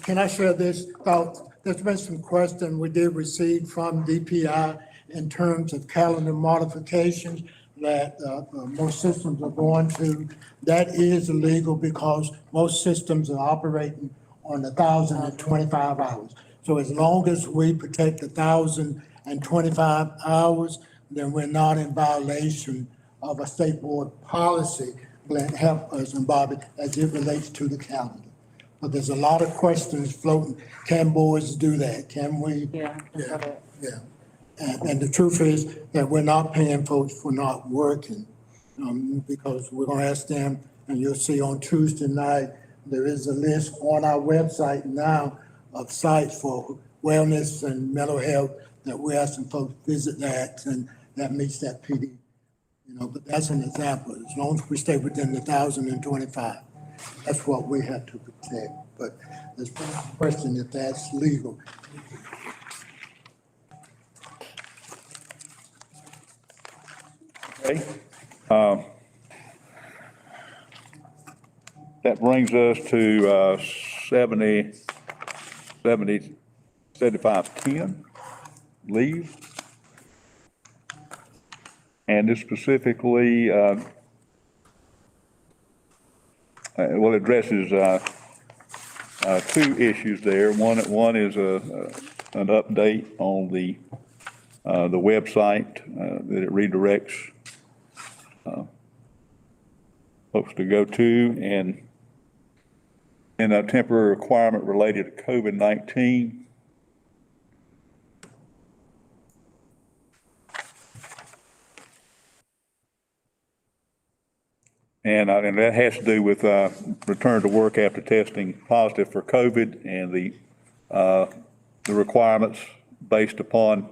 [SPEAKER 7] Can I share this thought? There's been some question we did receive from DPI in terms of calendar modifications that most systems are going to. That is illegal because most systems are operating on 1,025 hours. So as long as we protect 1,025 hours, then we're not in violation of a state board policy. Glenn, help us, and Bobby, as it relates to the calendar. But there's a lot of questions floating. Can boards do that? Can we?
[SPEAKER 2] Yeah.
[SPEAKER 7] Yeah. And the truth is that we're not paying folks for not working, because we're gonna ask them, and you'll see on Tuesday night, there is a list on our website now of sites for wellness and mental health that we're asking folks to visit that, and that meets that PD. You know, but that's an example. As long as we stay within 1,025, that's what we have to protect. But there's been a question if that's legal.
[SPEAKER 1] Okay. That brings us to 7510, leave. And this specifically well, it addresses, two issues there. One is an update on the website, that it redirects, folks to go to, and a temporary requirement related to COVID-19. And that has to do with, return to work after testing positive for COVID and the requirements based upon,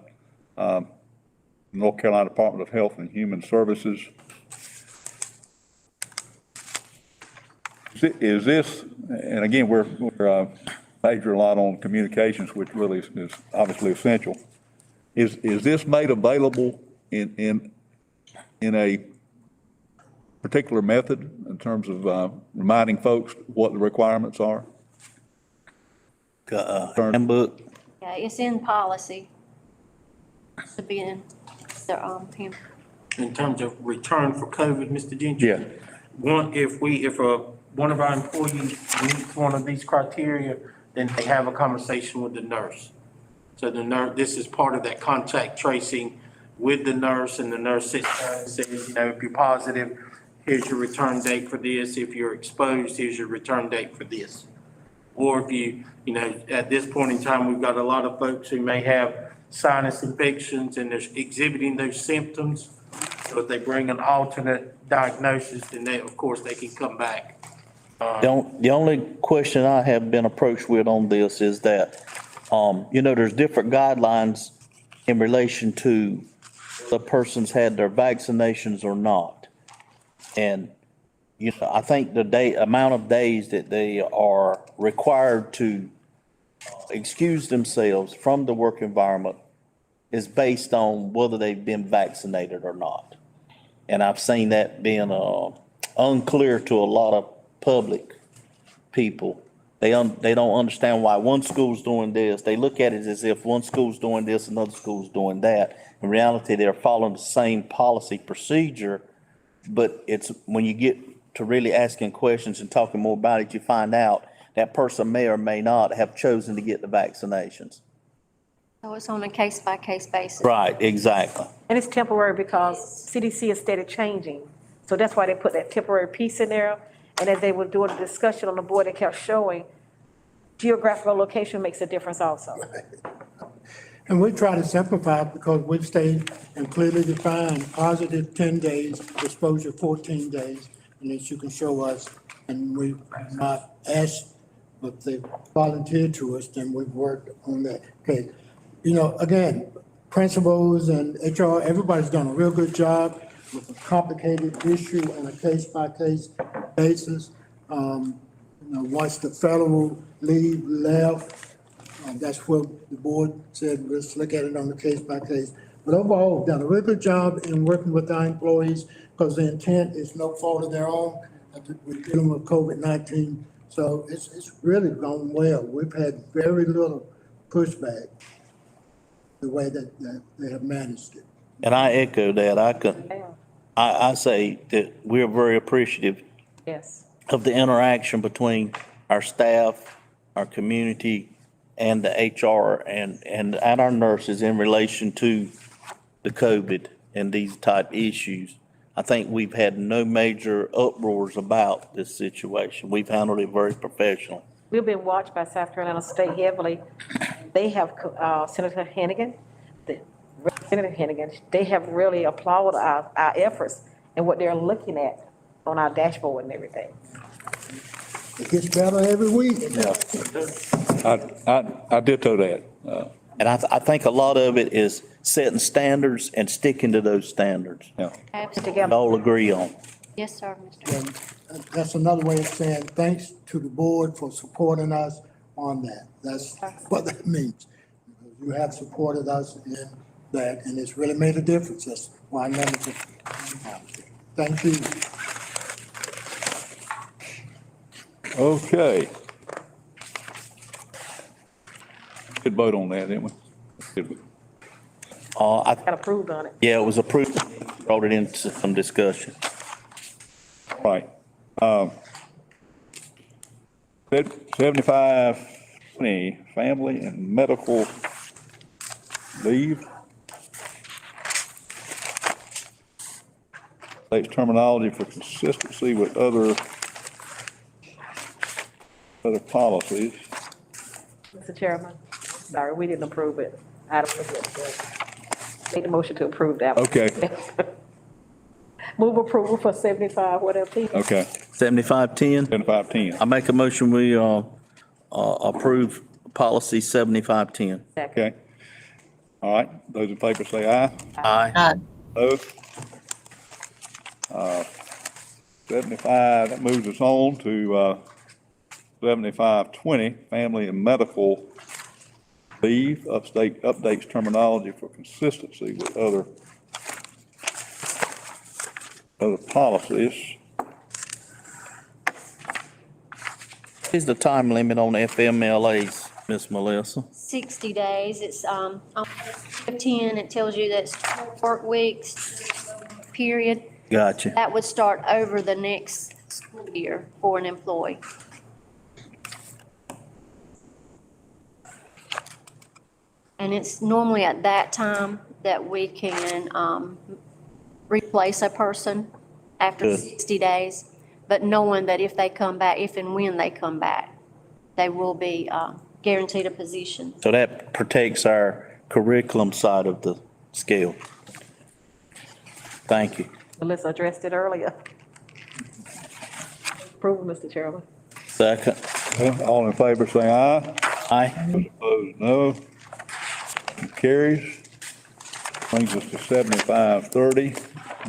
[SPEAKER 1] North Carolina Department of Health and Human Services. Is this, and again, we're major a lot on communications, which really is obviously essential. Is this made available in a particular method in terms of reminding folks what the requirements are?
[SPEAKER 3] Handbook.
[SPEAKER 4] Yeah, it's in policy. To be in the, handbook.
[SPEAKER 5] In terms of return for COVID, Mr. Gentry?
[SPEAKER 1] Yeah.
[SPEAKER 5] If one of our employees meets one of these criteria, then they have a conversation with the nurse. So the nurse, this is part of that contact tracing with the nurse, and the nurse sits down and says, you know, if you're positive, here's your return date for this. If you're exposed, here's your return date for this. Or if you know, at this point in time, we've got a lot of folks who may have sinus infections and they're exhibiting those symptoms. So if they bring an alternate diagnosis, then they, of course, they can come back.
[SPEAKER 3] The only question I have been approached with on this is that, you know, there's different guidelines in relation to the person's had their vaccinations or not. And, you know, I think the amount of days that they are required to excuse themselves from the work environment is based on whether they've been vaccinated or not. And I've seen that being unclear to a lot of public people. They don't understand why one school's doing this. They look at it as if one school's doing this, another school's doing that. In reality, they're following the same policy procedure, but it's when you get to really asking questions and talking more about it, you find out that person may or may not have chosen to get the vaccinations.
[SPEAKER 4] So it's on a case-by-case basis.
[SPEAKER 3] Right, exactly.
[SPEAKER 2] And it's temporary because CDC is steady changing. So that's why they put that temporary piece in there. And as they were doing a discussion on the board, they kept showing geographical location makes a difference also.
[SPEAKER 7] And we try to simplify it because we've stayed and clearly defined positive 10 days, exposure 14 days, and that you can show us. And we've not asked, but they volunteered to us, then we've worked on that. Okay, you know, again, principals and HR, everybody's done a real good job with a complicated issue on a case-by-case basis. You know, once the federal leave left, that's what the board said, let's look at it on a case-by-case. But overall, we've done a really good job in working with our employees because the intent is no fault of their own. We're dealing with COVID-19, so it's really gone well. We've had very little pushback the way that they have managed it.
[SPEAKER 3] And I echo that. I say that we're very appreciative
[SPEAKER 2] Yes.
[SPEAKER 3] of the interaction between our staff, our community, and the HR and our nurses in relation to the COVID and these type issues. I think we've had no major uproars about this situation. We've handled it very professional.
[SPEAKER 2] We've been watched by South Carolina State heavily. They have Senator Hennigan, Senator Hennigan, they have really applauded our efforts and what they're looking at on our dashboard and everything.
[SPEAKER 7] It gets better every week.
[SPEAKER 1] I ditto that.
[SPEAKER 3] And I think a lot of it is setting standards and sticking to those standards.
[SPEAKER 1] Yeah.
[SPEAKER 4] Absolutely.
[SPEAKER 3] We all agree on.
[SPEAKER 4] Yes, sir, Mr. Chairman.
[SPEAKER 7] And that's another way of saying thanks to the board for supporting us on that. That's what that means. You have supported us in that, and it's really made a difference. That's why I never did. Thank you.
[SPEAKER 1] Okay. Did vote on that, didn't we? Did we?
[SPEAKER 2] Got approved on it.
[SPEAKER 3] Yeah, it was approved, brought it into some discussion.
[SPEAKER 1] Right. 7520, family and medical leave. State's terminology for consistency with other policies.
[SPEAKER 2] Mr. Chairman, sorry, we didn't approve it. I don't make the motion to approve that one.
[SPEAKER 1] Okay,
[SPEAKER 2] Move approval for 75, whatever.
[SPEAKER 1] okay,
[SPEAKER 3] 7510.
[SPEAKER 1] 7510.
[SPEAKER 3] I make a motion, we, approve policy 7510.
[SPEAKER 1] Okay. All right, those in favor say aye.
[SPEAKER 3] Aye.
[SPEAKER 6] Aye.
[SPEAKER 1] Opposed? 75, that moves us on to 7520, family and medical leave, updates terminology for consistency with other policies.
[SPEAKER 3] Is the time limit on FMLAs, Miss Melissa?
[SPEAKER 4] 60 days. It's, on 10, it tells you that's 12 work weeks, period.
[SPEAKER 3] Gotcha.
[SPEAKER 4] That would start over the next school year for an employee. And it's normally at that time that we can replace a person after
[SPEAKER 3] Good.
[SPEAKER 4] 60 days, but knowing that if they come back, if and when they come back, they will be guaranteed a position.
[SPEAKER 3] So that protects our curriculum side of the scale. Thank you.
[SPEAKER 2] Melissa addressed it earlier. Approval, Mr. Chairman.
[SPEAKER 3] Second.
[SPEAKER 1] Okay, all in favor say aye.
[SPEAKER 3] Aye.
[SPEAKER 1] Opposed, no. Carries. Brings us to 7530,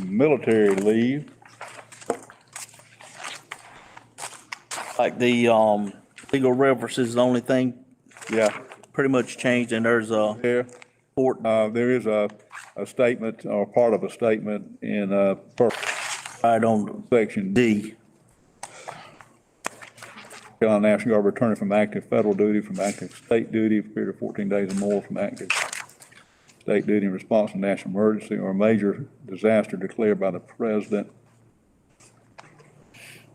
[SPEAKER 1] military leave.
[SPEAKER 3] Like the, legal references is the only thing
[SPEAKER 1] Yeah,
[SPEAKER 3] pretty much changed, and there's a
[SPEAKER 1] there,
[SPEAKER 3] court,
[SPEAKER 1] there is a statement or part of a statement in,
[SPEAKER 3] right on
[SPEAKER 1] section
[SPEAKER 3] D.
[SPEAKER 1] Carolina National Guard returning from active federal duty, from active state duty for a period of 14 days or more, from active state duty in response to national emergency or a major disaster declared by the president.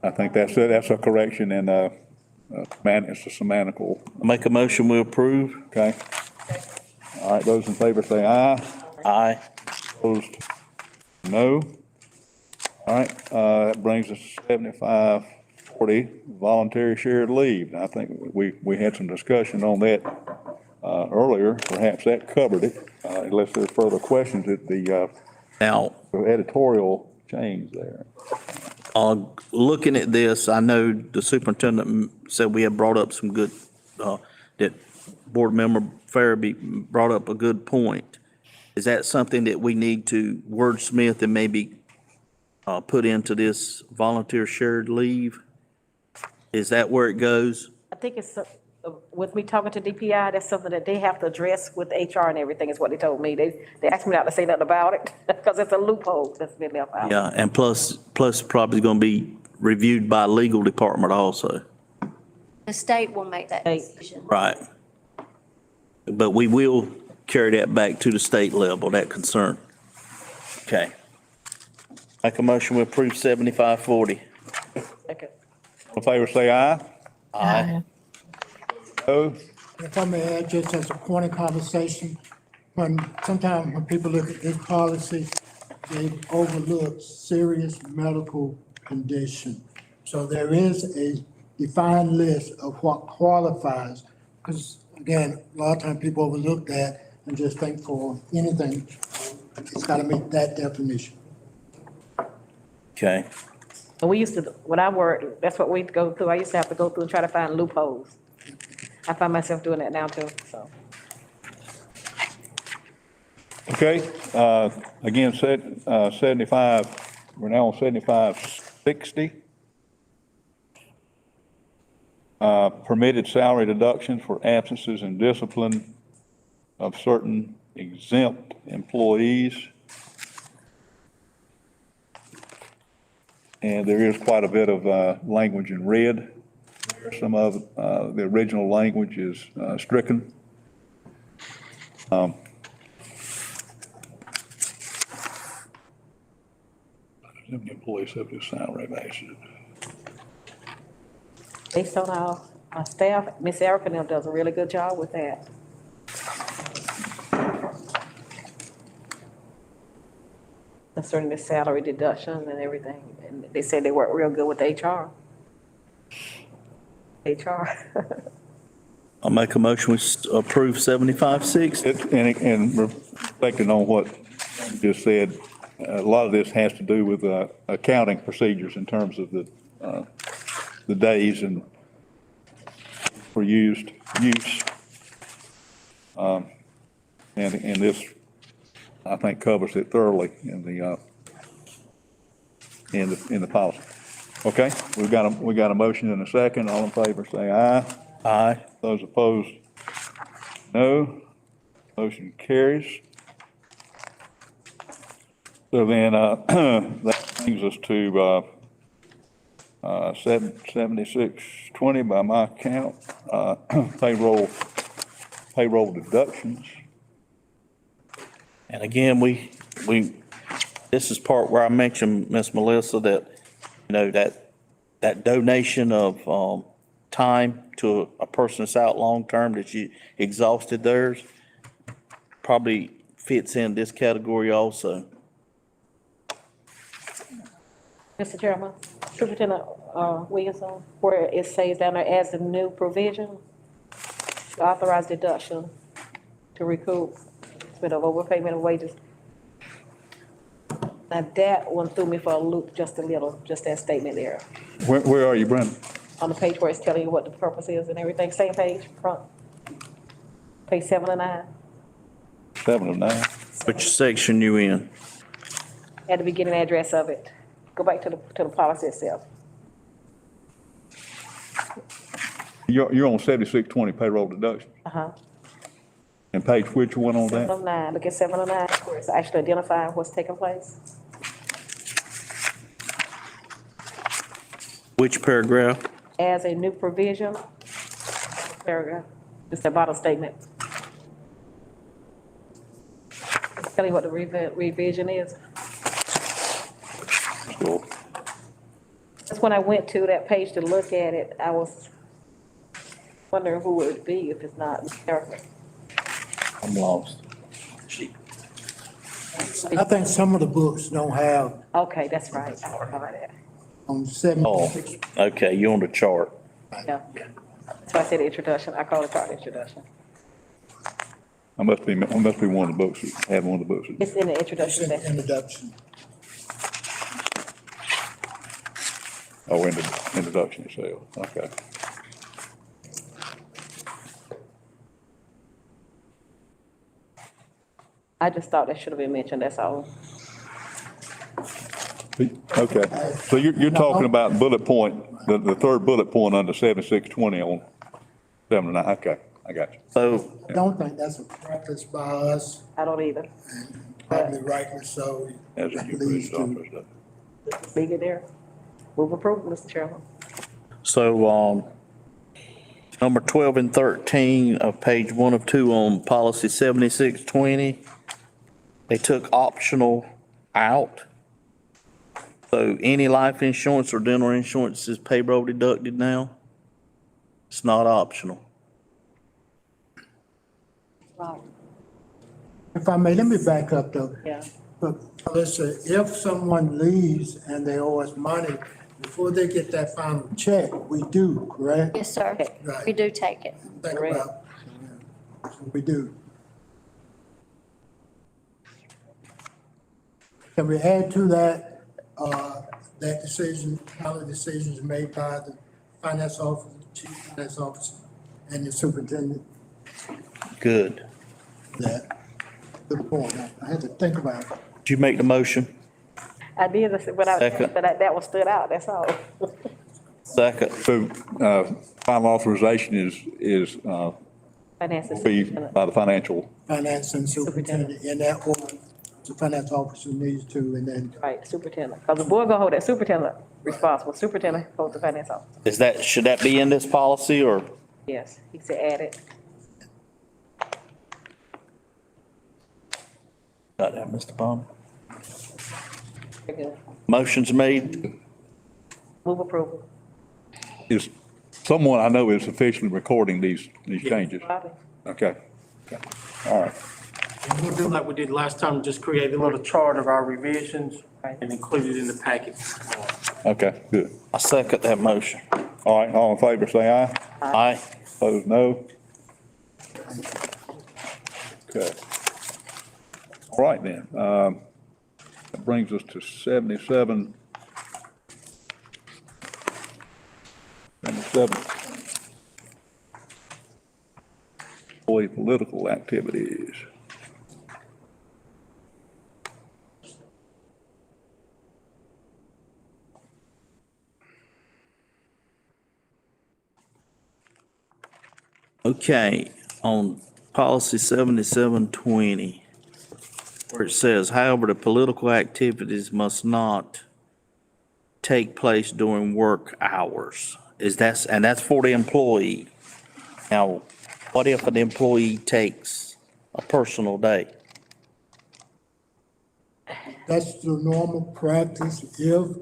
[SPEAKER 1] I think that's it. That's a correction and, it's a semantical,
[SPEAKER 3] Make a motion, we approve.
[SPEAKER 1] okay? All right, those in favor say aye.
[SPEAKER 3] Aye.
[SPEAKER 1] Opposed, no. All right, that brings us to 7540, voluntary shared leave. And I think we had some discussion on that earlier. Perhaps that covered it, unless there's further questions at the
[SPEAKER 3] Now,
[SPEAKER 1] editorial change there.
[SPEAKER 3] looking at this, I know the superintendent said we had brought up some good, that board member Farabee brought up a good point. Is that something that we need to wordsmith and maybe put into this volunteer shared leave? Is that where it goes?
[SPEAKER 2] I think it's, with me talking to DPI, that's something that they have to address with HR and everything, is what they told me. They asked me not to say nothing about it, because it's a loophole that's been left out.
[SPEAKER 3] Yeah, and plus probably going to be reviewed by legal department also.
[SPEAKER 4] The state will make that decision.
[SPEAKER 3] Right. But we will carry that back to the state level, that concern. Okay. Make a motion to approve 7540.
[SPEAKER 2] Second.
[SPEAKER 1] All in favor say aye.
[SPEAKER 6] Aye.
[SPEAKER 1] Opposed?
[SPEAKER 7] If I may add, just as a point of conversation, sometimes when people look at this policy, they overlook serious medical condition. So there is a defined list of what qualifies, because again, a lot of times people overlook that and just think for anything, it's gotta meet that definition.
[SPEAKER 3] Okay.
[SPEAKER 2] And we used to, when I worked, that's what we'd go through. I used to have to go through and try to find loopholes. I find myself doing that now too, so.
[SPEAKER 1] Okay, again, 75, we're now on 7560. Permitted salary deductions for absences and discipline of certain exempt employees. And there is quite a bit of language in red. Some of the original language is stricken. Employees subject to salary basis.
[SPEAKER 2] Based on our My staff, Miss Erica now does a really good job with that. Concerning the salary deduction and everything, and they said they work real good with HR.
[SPEAKER 3] I'll make a motion, we approve 75-6.
[SPEAKER 1] And reflecting on what you just said, a lot of this has to do with accounting procedures in terms of the days and for use. And this, I think, covers it thoroughly in the policy. Okay, we got a motion and a second. All in favor, say aye.
[SPEAKER 3] Aye.
[SPEAKER 1] Those opposed, no. Motion carries. So then, that brings us to 7620 by my count, payroll deductions.
[SPEAKER 3] And again, this is part where I mentioned, Miss Melissa, that, you know, that donation of, time to a person that's out long-term, that you exhausted theirs, probably fits in this category also.
[SPEAKER 2] Mr. Chairman, Superintendent Williamson, where it says down there as a new provision, authorized deduction to recoup with of overpayment of wages. Now that one threw me for a loop just a little, just that statement there.
[SPEAKER 1] Where are you, Brenda?
[SPEAKER 2] On the page where it's telling you what the purpose is and everything, same page, front. Page 7 and 9,
[SPEAKER 1] 7 of 9.
[SPEAKER 3] Which section you in?
[SPEAKER 2] at the beginning address of it. Go back to the policy itself.
[SPEAKER 1] You're on 7620 payroll deduction.
[SPEAKER 2] Uh-huh.
[SPEAKER 1] And page which one on
[SPEAKER 2] 7
[SPEAKER 1] that?
[SPEAKER 2] of 9, look at 7 of 9, where it's actually identifying what's taking place.
[SPEAKER 3] Which paragraph?
[SPEAKER 2] As a new provision, paragraph, just the bottom statement. It's telling you what the revision is.
[SPEAKER 1] Sure.
[SPEAKER 2] Just when I went to that page to look at it, I was wondering who it would be if it's not Erica.
[SPEAKER 3] I'm lost.
[SPEAKER 7] I think some of the books don't have
[SPEAKER 2] Okay, that's right. I forgot about that.
[SPEAKER 7] on
[SPEAKER 3] Oh,
[SPEAKER 7] 76.
[SPEAKER 3] okay, you on the chart.
[SPEAKER 2] Yeah. That's why I said introduction. I call it part introduction.
[SPEAKER 1] I must be one of the books, have one of the books.
[SPEAKER 2] It's in the
[SPEAKER 7] It's
[SPEAKER 2] introduction
[SPEAKER 7] in the
[SPEAKER 2] section.
[SPEAKER 7] introduction.
[SPEAKER 1] Oh, in the introduction itself, okay.
[SPEAKER 2] I just thought that should have been mentioned, that's all.
[SPEAKER 1] Okay, so you're talking about bullet point, the third bullet point under 7620 on 7 and 9, okay, I got you.
[SPEAKER 3] So,
[SPEAKER 7] I don't think that's a practice by us,
[SPEAKER 2] I don't either.
[SPEAKER 7] probably rightly so.
[SPEAKER 1] As a
[SPEAKER 7] It
[SPEAKER 1] new
[SPEAKER 7] leads
[SPEAKER 1] business
[SPEAKER 7] to-
[SPEAKER 1] officer.
[SPEAKER 2] Leave it there. Move approval, Mr. Chairman.
[SPEAKER 3] number 12 and 13 of page 1 of 2 on policy 7620, they took optional out. So any life insurance or dental insurance is payroll deducted now? It's not optional.
[SPEAKER 2] Right.
[SPEAKER 7] If I may, let me back up though.
[SPEAKER 2] Yeah.
[SPEAKER 7] But listen, if someone leaves and they owe us money, before they get that final check, we do, correct?
[SPEAKER 4] Yes, sir.
[SPEAKER 7] Right.
[SPEAKER 4] We do take it.
[SPEAKER 7] Think
[SPEAKER 2] Correct.
[SPEAKER 7] about, so we do. Can we add to that, that decision, how the decisions made by the finance officer, chief finance officer, and the superintendent?
[SPEAKER 3] Good.
[SPEAKER 7] That, good point. I had to think about it.
[SPEAKER 3] Did you make the motion?
[SPEAKER 2] I did, but
[SPEAKER 3] Second.
[SPEAKER 2] that one stood out, that's all.
[SPEAKER 3] Second.
[SPEAKER 1] So, final authorization is
[SPEAKER 2] Finances.
[SPEAKER 1] be by the financial,
[SPEAKER 7] Finance and superintendent in that order. The finance officer needs to, and then
[SPEAKER 2] Right, superintendent, because the board gonna hold that superintendent responsible, superintendent holds the finance officer.
[SPEAKER 3] Should that be in this policy or?
[SPEAKER 2] Yes, he said add it.
[SPEAKER 3] Got that, Mr. Palmer?
[SPEAKER 2] Very good.
[SPEAKER 3] Motion's made.
[SPEAKER 2] Move approval.
[SPEAKER 1] is someone I know is officially recording these changes.
[SPEAKER 2] Bobby?
[SPEAKER 1] Okay, all right.
[SPEAKER 5] And we'll do like we did last time, just create a little chart of our revisions
[SPEAKER 2] Right.
[SPEAKER 5] and include it in the packet.
[SPEAKER 1] Okay, good.
[SPEAKER 3] I second that motion.
[SPEAKER 1] All right, all in favor, say aye.
[SPEAKER 3] Aye.
[SPEAKER 1] Opposed, no. Okay. All right then, that brings us to 77. 77. Employee political activities.
[SPEAKER 3] Okay, on policy 7720, where it says, however, the political activities must not take place during work hours. And that's for the employee. Now, what if an employee takes a personal day?
[SPEAKER 7] That's the normal practice. If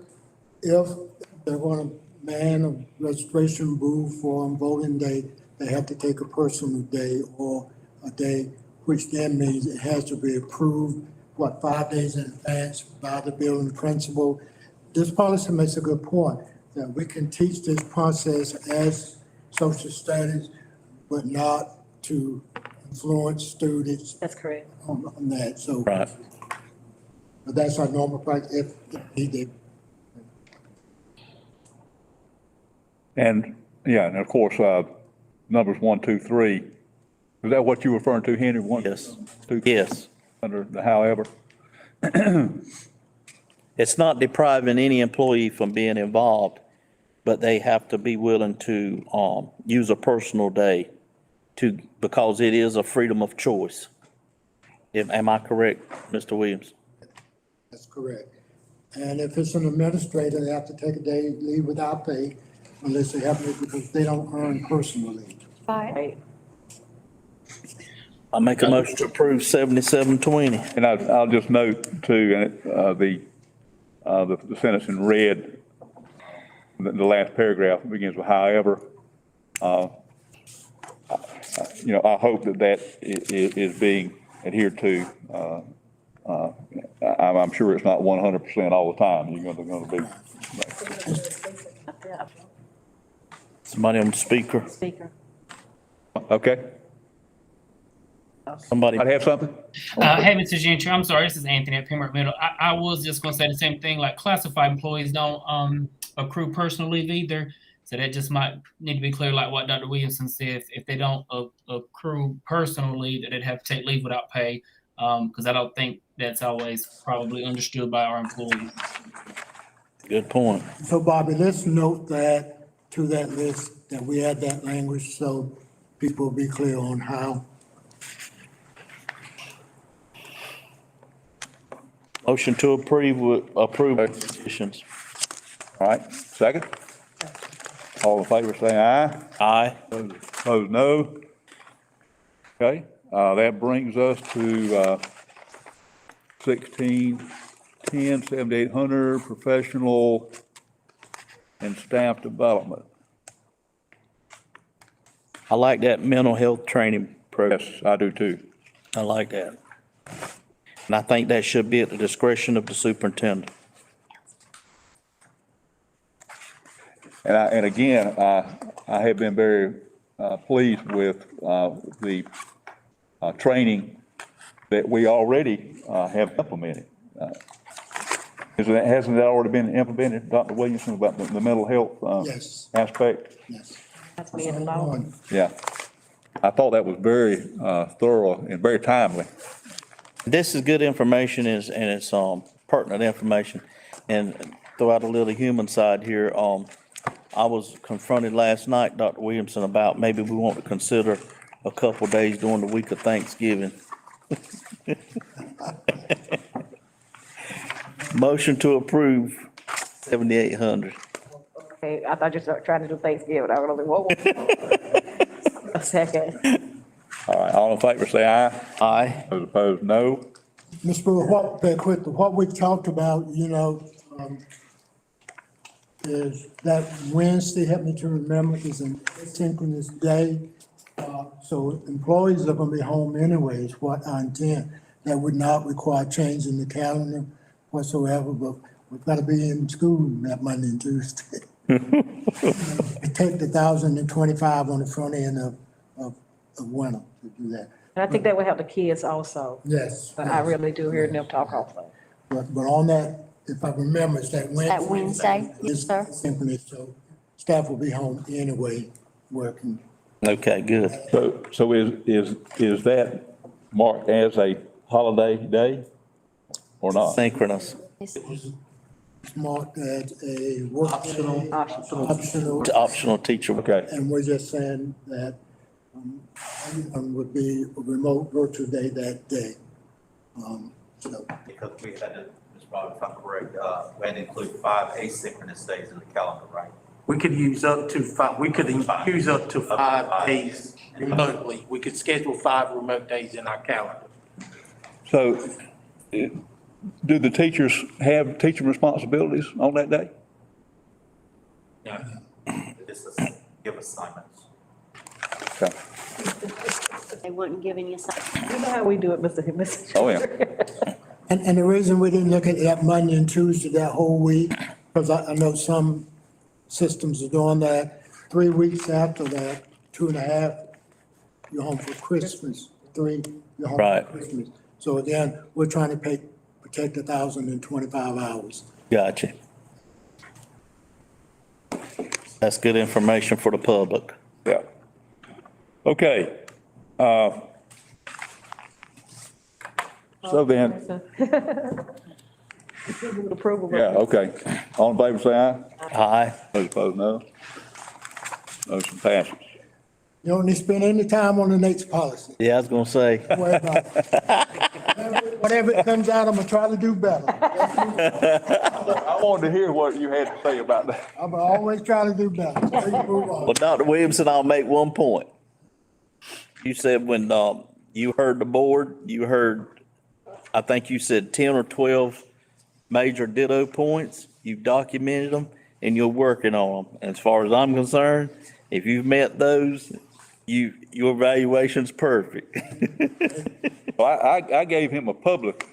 [SPEAKER 7] they're gonna man a registration booth for voting day, they have to take a personal day or a day, which then means it has to be approved, 5 days in advance by the building principal. This policy makes a good point, that we can teach this process as social studies, but not to influence students
[SPEAKER 2] That's correct.
[SPEAKER 7] on that, so.
[SPEAKER 3] Right.
[SPEAKER 7] But that's our normal practice, if needed.
[SPEAKER 1] And, yeah, and of course, numbers 1, 2, 3. Is that what you were referring to, Henry? One,
[SPEAKER 3] Yes.
[SPEAKER 1] 2,
[SPEAKER 3] Yes.
[SPEAKER 1] under the however?
[SPEAKER 3] It's not depriving any employee from being involved, but they have to be willing to, use a personal day because it is a freedom of choice. Am I correct, Mr. Williams?
[SPEAKER 7] That's correct. And if it's an administrator, they have to take a day leave without pay unless they have to, because they don't earn personal leave.
[SPEAKER 4] Right.
[SPEAKER 2] Right.
[SPEAKER 3] I make a motion to approve 7720.
[SPEAKER 1] And I'll just note too, and the sentence in red, the last paragraph begins with however. I hope that is being adhered to. I'm sure it's not 100% all the time. You're gonna be,
[SPEAKER 3] Somebody on the speaker?
[SPEAKER 2] Speaker.
[SPEAKER 1] okay?
[SPEAKER 3] Somebody?
[SPEAKER 1] I'd have something?
[SPEAKER 10] Hey, Mr. Gentry, I'm sorry, this is Anthony at Pembroke Middle. I was just gonna say the same thing, like classified employees don't accrue personal leave either. So that just might need to be clear, like what Dr. Williamson said, if they don't accrue personal leave, that they'd have to take leave without pay. Because I don't think that's always probably understood by our employees.
[SPEAKER 3] Good point.
[SPEAKER 7] So Bobby, let's note that to that list, that we add that language so people will be clear on how.
[SPEAKER 3] Motion to approve petitions.
[SPEAKER 1] All right, second? All in favor, say aye.
[SPEAKER 3] Aye.
[SPEAKER 1] Opposed, no. Okay, that brings us to 1610, 7800, professional and staff development.
[SPEAKER 3] I like that mental health training program.
[SPEAKER 1] Yes, I do too.
[SPEAKER 3] I like that. And I think that should be at the discretion of the superintendent.
[SPEAKER 1] And again, I have been very pleased with the training that we already have implemented. Hasn't that already been implemented, Dr. Williamson, about the mental health
[SPEAKER 7] Yes,
[SPEAKER 1] aspect?
[SPEAKER 7] yes.
[SPEAKER 2] That's me and law.
[SPEAKER 1] Yeah. I thought that was very thorough and very timely.
[SPEAKER 3] This is good information and it's pertinent information. And throw out a little human side here. I was confronted last night, Dr. Williamson, about maybe we want to consider a couple days during the week of Thanksgiving. Motion to approve 7800.
[SPEAKER 2] Okay, I thought you were trying to do Thanksgiving. I was like, whoa. A second.
[SPEAKER 1] All right, all in favor, say aye.
[SPEAKER 3] Aye.
[SPEAKER 1] Those opposed, no.
[SPEAKER 7] Ms. Brewer, what we talked about, is that Wednesday, help me to remember, is an asynchronous day. So employees are gonna be home anyways, what I intend. That would not require changing the calendar whatsoever, but we've gotta be in school that Monday and Tuesday. Take the 1,025 on the front end of winter to do that.
[SPEAKER 2] And I think that would help the kids also.
[SPEAKER 7] Yes.
[SPEAKER 2] But I
[SPEAKER 7] yes.
[SPEAKER 2] really do hear them talk also.
[SPEAKER 7] But on that, if I remember, it's that Wednesday.
[SPEAKER 4] That Wednesday, yes, sir.
[SPEAKER 7] Simply, so staff will be home anyway, working.
[SPEAKER 3] Okay, good.
[SPEAKER 1] So is that marked as a holiday day or not?
[SPEAKER 3] Synchronous.
[SPEAKER 7] It's marked as a work day, optional,
[SPEAKER 3] Optional teacher.
[SPEAKER 1] Okay,
[SPEAKER 7] and we're just saying that everyone would be a remote virtual day that day. So,
[SPEAKER 9] Because we had to, Ms. Brown, if I'm correct, we had to include 5 asynchronous days in the calendar, right?
[SPEAKER 5] We could use up to 5, we could use up to 5 days remotely. We could schedule 5 remote days in our calendar.
[SPEAKER 1] so do the teachers have teaching responsibilities on that day?
[SPEAKER 5] Yeah.
[SPEAKER 9] This is give assignments.
[SPEAKER 1] Okay.
[SPEAKER 4] They wouldn't give any assignment.
[SPEAKER 2] You know how we do it, Mr.
[SPEAKER 1] Oh, yeah.
[SPEAKER 7] and the reason we didn't look at that Monday and Tuesday that whole week, because I know some systems are doing that, 3 weeks after that, 2.5, you're home for Christmas, 3, you're home
[SPEAKER 3] Right.
[SPEAKER 7] for Christmas. So again, we're trying to protect 1,025 hours.
[SPEAKER 3] Gotcha. That's good information for the public.
[SPEAKER 1] Yeah. Okay. So then,
[SPEAKER 2] Approval.
[SPEAKER 1] yeah, okay. All in favor, say aye.
[SPEAKER 3] Aye.
[SPEAKER 1] Those opposed, no. Motion passes.
[SPEAKER 7] You don't need to spend any time on the next policy.
[SPEAKER 3] Yeah, I was gonna say,
[SPEAKER 7] Don't worry about it. Whatever it comes out, I'm gonna try to do better.
[SPEAKER 1] I wanted to hear what you had to say about that.
[SPEAKER 7] I'm gonna always try to do better. Please move on.
[SPEAKER 3] well, Dr. Williamson, I'll make one point. You said when, you heard the board, you heard, I think you said 10 or 12 major ditto points. You've documented them and you're working on them. And as far as I'm concerned, if you've met those, your evaluation's perfect.
[SPEAKER 1] Well, I gave him a public,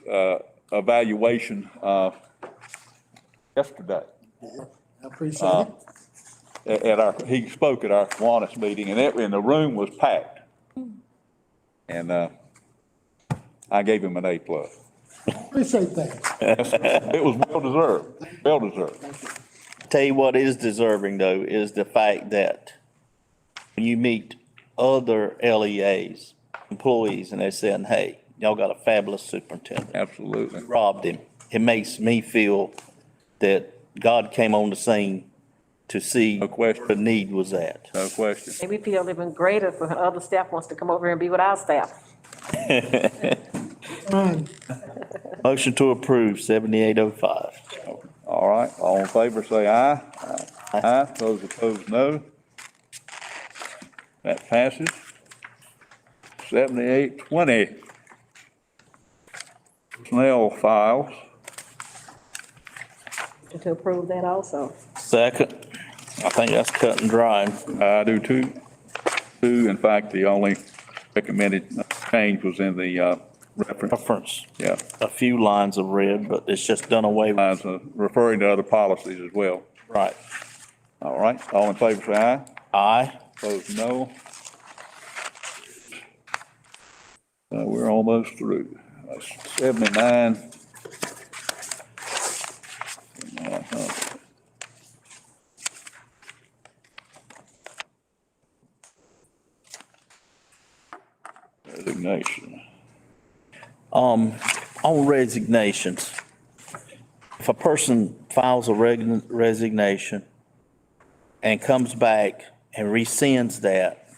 [SPEAKER 1] evaluation, yesterday.
[SPEAKER 7] I appreciate it.
[SPEAKER 1] He spoke at our Kiwanis meeting and the room was packed. And, I gave him an A+.
[SPEAKER 7] Appreciate that.
[SPEAKER 1] It was well deserved.
[SPEAKER 3] Tell you what is deserving though, is the fact that when you meet other LEAs, employees, and they're saying, hey, y'all got a fabulous superintendent.
[SPEAKER 1] Absolutely.
[SPEAKER 3] Robbed him. It makes me feel that God came on the scene to see
[SPEAKER 1] No question.
[SPEAKER 3] where the need was at.
[SPEAKER 1] No question.
[SPEAKER 2] Make me feel even greater for other staff wants to come over here and be with our staff.
[SPEAKER 7] Fine.
[SPEAKER 3] Motion to approve 7805.
[SPEAKER 1] All right, all in favor, say aye. Aye. Those opposed, no. That passes. 7820. Personnel files.
[SPEAKER 2] To approve that also.
[SPEAKER 3] Second, I think that's cut and dry.
[SPEAKER 1] I do too. In fact, the only recommended change was in the reference.
[SPEAKER 3] Reference,
[SPEAKER 1] Yeah,
[SPEAKER 3] a few lines of red, but it's just done away with.
[SPEAKER 1] lines referring to other policies as well.
[SPEAKER 3] Right.
[SPEAKER 1] All right, all in favor, say aye.
[SPEAKER 3] Aye.
[SPEAKER 1] Opposed, no. We're almost through. 79. Resignation.
[SPEAKER 3] On resignations, if a person files a resignation and comes back and rescinds that,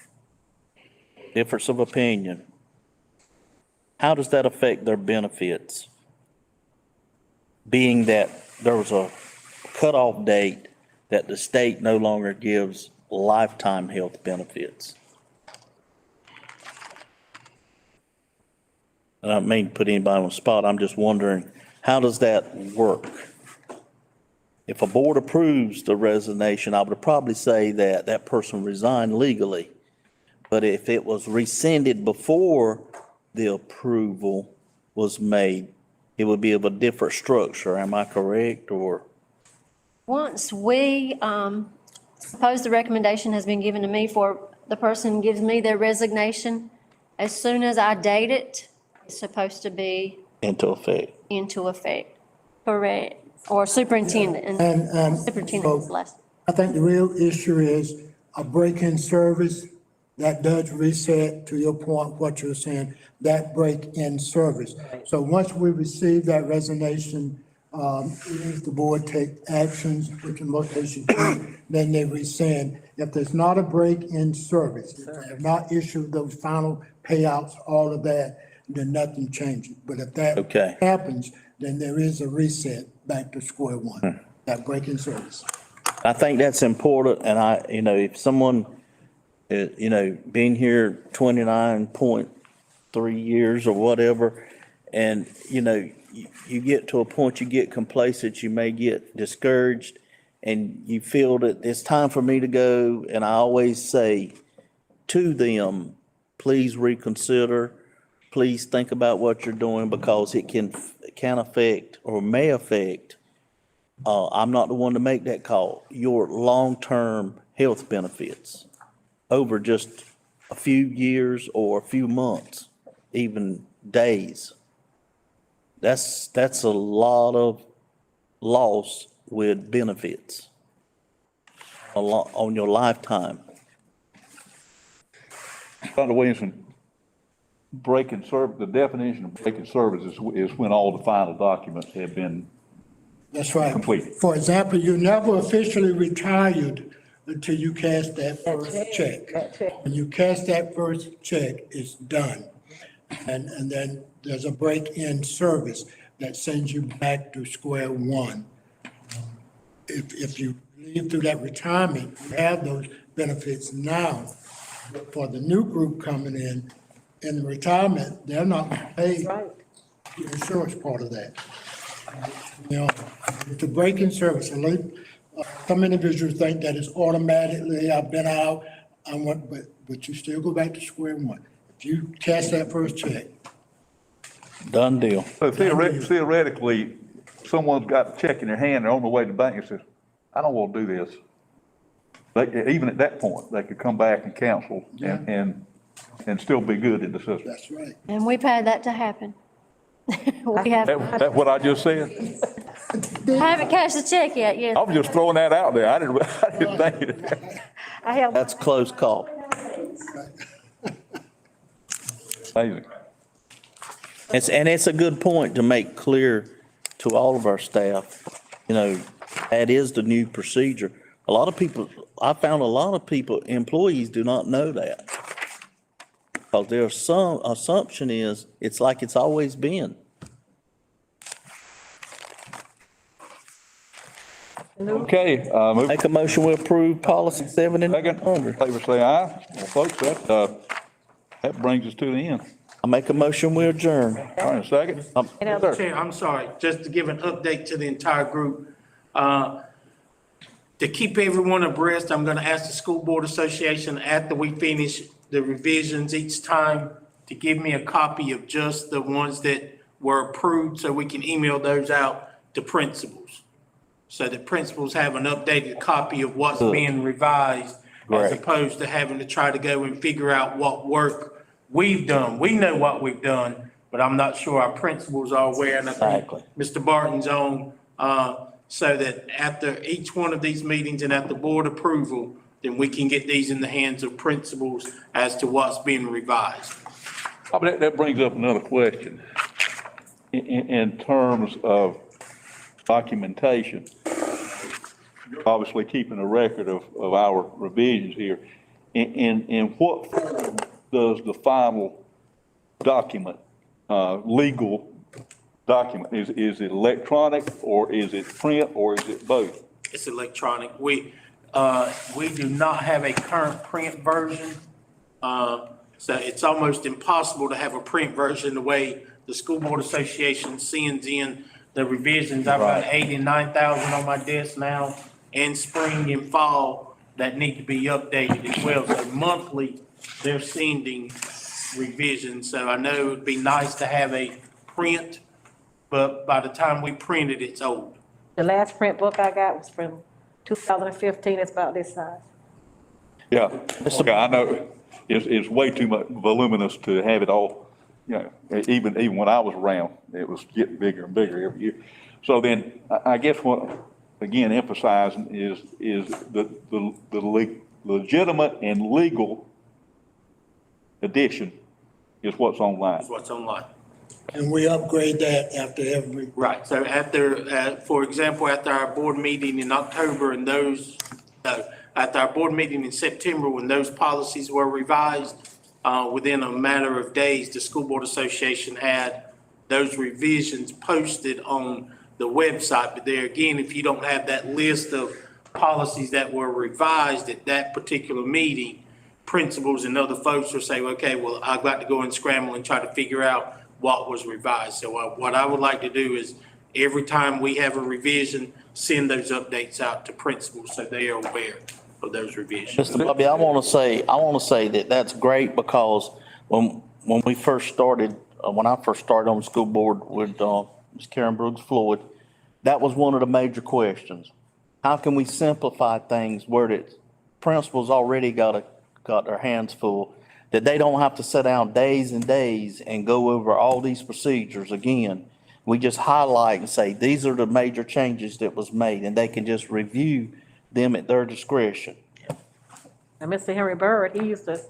[SPEAKER 3] difference of opinion, how does that affect their benefits? Being that there was a cutoff date that the state no longer gives lifetime health benefits. I don't mean to put anybody on the spot, I'm just wondering, how does that work? if a board approves the resignation, I would probably say that that person resigned legally. But if it was rescinded before the approval was made, it would be of a different structure. Am I correct, or?
[SPEAKER 4] Once we, suppose the recommendation has been given to me for, the person gives me their resignation, as soon as I date it, it's supposed to be
[SPEAKER 3] Into effect?
[SPEAKER 4] into effect. Correct. Or superintendent, and superintendent is last.
[SPEAKER 7] I think the real issue is a break-in service that does reset, to your point, what you're saying, that break-in service. So once we receive that resignation, if the board take actions, which in most cases do, then they rescind. If there's not a break-in service, if they have not issued those final payouts, all of that, then nothing changes. But if that
[SPEAKER 3] Okay.
[SPEAKER 7] happens, then there is a reset back to square one, that break-in service.
[SPEAKER 3] I think that's important, and if someone, been here 29.3 years or whatever, and, you get to a point, you get complacent, you may get discouraged, and you feel that it's time for me to go, and I always say to them, please reconsider, please think about what you're doing, because it can affect or may affect, I'm not the one to make that call, your long-term health benefits over just a few years or a few months, even days. That's a lot of loss with benefits a lot on your lifetime.
[SPEAKER 1] Dr. Williamson, the definition of breaking service is when all the final documents have been
[SPEAKER 7] That's right.
[SPEAKER 1] completed.
[SPEAKER 7] For example, you never officially retired until you cash that first check. When you cash that first check, it's done. And then there's a break-in service that sends you back to square one. If you leave through that retirement, you have those benefits now. But for the new group coming in the retirement, they're not going to pay the insurance part of that. It's a break-in service. And some individuals think that it's automatically, I've been out, but you still go back to square one. If you cash that first check.
[SPEAKER 3] Done deal.
[SPEAKER 1] So theoretically, someone's got a check in their hand, they're on the way to the bank and says, I don't want to do this. Even at that point, they could come back and cancel and still be good in the system.
[SPEAKER 7] That's right.
[SPEAKER 4] And we've had that to happen. We have,
[SPEAKER 1] That's what I just said?
[SPEAKER 4] haven't cashed the check yet, yes.
[SPEAKER 1] I was just throwing that out there. I didn't think it.
[SPEAKER 2] I have,
[SPEAKER 3] That's close call.
[SPEAKER 1] Amazing.
[SPEAKER 3] It's a good point to make clear to all of our staff, that is the new procedure. I found a lot of employees do not know that. Because their assumption is, it's like it's always been.
[SPEAKER 1] Okay, move.
[SPEAKER 3] Make a motion, we approve policy 7900.
[SPEAKER 1] Favor say aye. Well, folks, that brings us to the end.
[SPEAKER 3] I make a motion, we adjourn.
[SPEAKER 1] All right, a second. Yes, sir.
[SPEAKER 5] Chair, I'm sorry, just to give an update to the entire group. To keep everyone abreast, I'm gonna ask the School Board Association after we finish the revisions each time to give me a copy of just the ones that were approved so we can email those out to principals. So that principals have an updated copy of what's being revised as
[SPEAKER 3] Right.
[SPEAKER 5] opposed to having to try to go and figure out what work we've done. We know what we've done, but I'm not sure our principals are aware. And I think
[SPEAKER 3] Exactly.
[SPEAKER 5] Mr. Barton's on, so that after each one of these meetings and at the board approval, then we can get these in the hands of principals as to what's being revised.
[SPEAKER 1] Oh, but that brings up another question. In terms of documentation, obviously keeping a record of our revisions here. In what form does the final document, legal document, is it electronic or is it print or is it both?
[SPEAKER 5] It's electronic. We do not have a current print version. So it's almost impossible to have a print version the way the School Board Association sends in the revisions. I've got
[SPEAKER 3] Right.
[SPEAKER 5] 8,000 and 9,000 on my desk now in spring and fall that need to be updated as well. So monthly, they're sending revisions. So I know it'd be nice to have a print, but by the time we print it, it's old.
[SPEAKER 2] The last print book I got was from 2015, it's about this size.
[SPEAKER 1] Yeah, okay, I know, it's way too much voluminous to have it all, you know, even when I was around, it was getting bigger and bigger every year. So then, I guess what, again, emphasizing is the legitimate and legal edition is what's online.
[SPEAKER 5] That's what's online.
[SPEAKER 7] And we upgrade that after every,
[SPEAKER 5] Right, so after, for example, after our board meeting in October and after our board meeting in September, when those policies were revised, within a matter of days, the School Board Association had those revisions posted on the website. But there again, if you don't have that list of policies that were revised at that particular meeting, principals and other folks will say, okay, well, I've got to go and scramble and try to figure out what was revised. So what I would like to do is every time we have a revision, send those updates out to principals so they are aware of those revisions.
[SPEAKER 3] Mr. Bobby, I want to say that that's great because when we first started, when I first started on the school board with Ms. Karen Brooks Floyd, that was one of the major questions. How can we simplify things where that principals already got their hands full, that they don't have to sit down days and days and go over all these procedures again? We just highlight and say, these are the major changes that was made, and they can just review them at their discretion.
[SPEAKER 2] And Mr. Henry Bird, he used to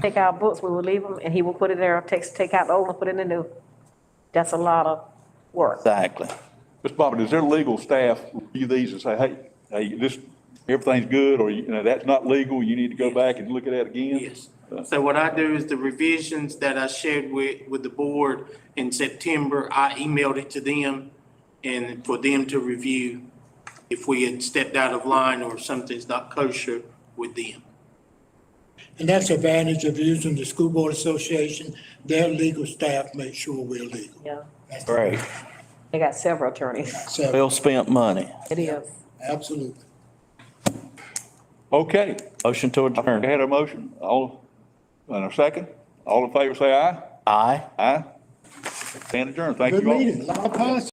[SPEAKER 2] take our books, we would leave them, and he would put it there, take out the old and put in the new. That's a lot of work.
[SPEAKER 3] Exactly.
[SPEAKER 1] Mr. Bobby, does their legal staff review these and say, hey, this, everything's good, or, you know, that's not legal, you need to go back and look at that again?
[SPEAKER 5] Yes. So what I do is the revisions that I shared with the board in September, I emailed it to them and for them to review if we had stepped out of line or if something's not kosher with them.
[SPEAKER 7] and that's the advantage of using the School Board Association. Their legal staff make sure we're legal.
[SPEAKER 2] Yeah,
[SPEAKER 7] That's
[SPEAKER 3] Great.
[SPEAKER 2] they got several attorneys.
[SPEAKER 7] So,
[SPEAKER 3] Well spent money.
[SPEAKER 2] It is.
[SPEAKER 7] absolutely.
[SPEAKER 1] Okay,
[SPEAKER 3] Motion to
[SPEAKER 1] I
[SPEAKER 3] adjourn.
[SPEAKER 1] had a motion, all, in a second, all in favor say aye.
[SPEAKER 3] Aye.
[SPEAKER 1] Aye. Stand adjourned, thank
[SPEAKER 7] Good
[SPEAKER 1] you all.
[SPEAKER 7] meeting, a lot of policy.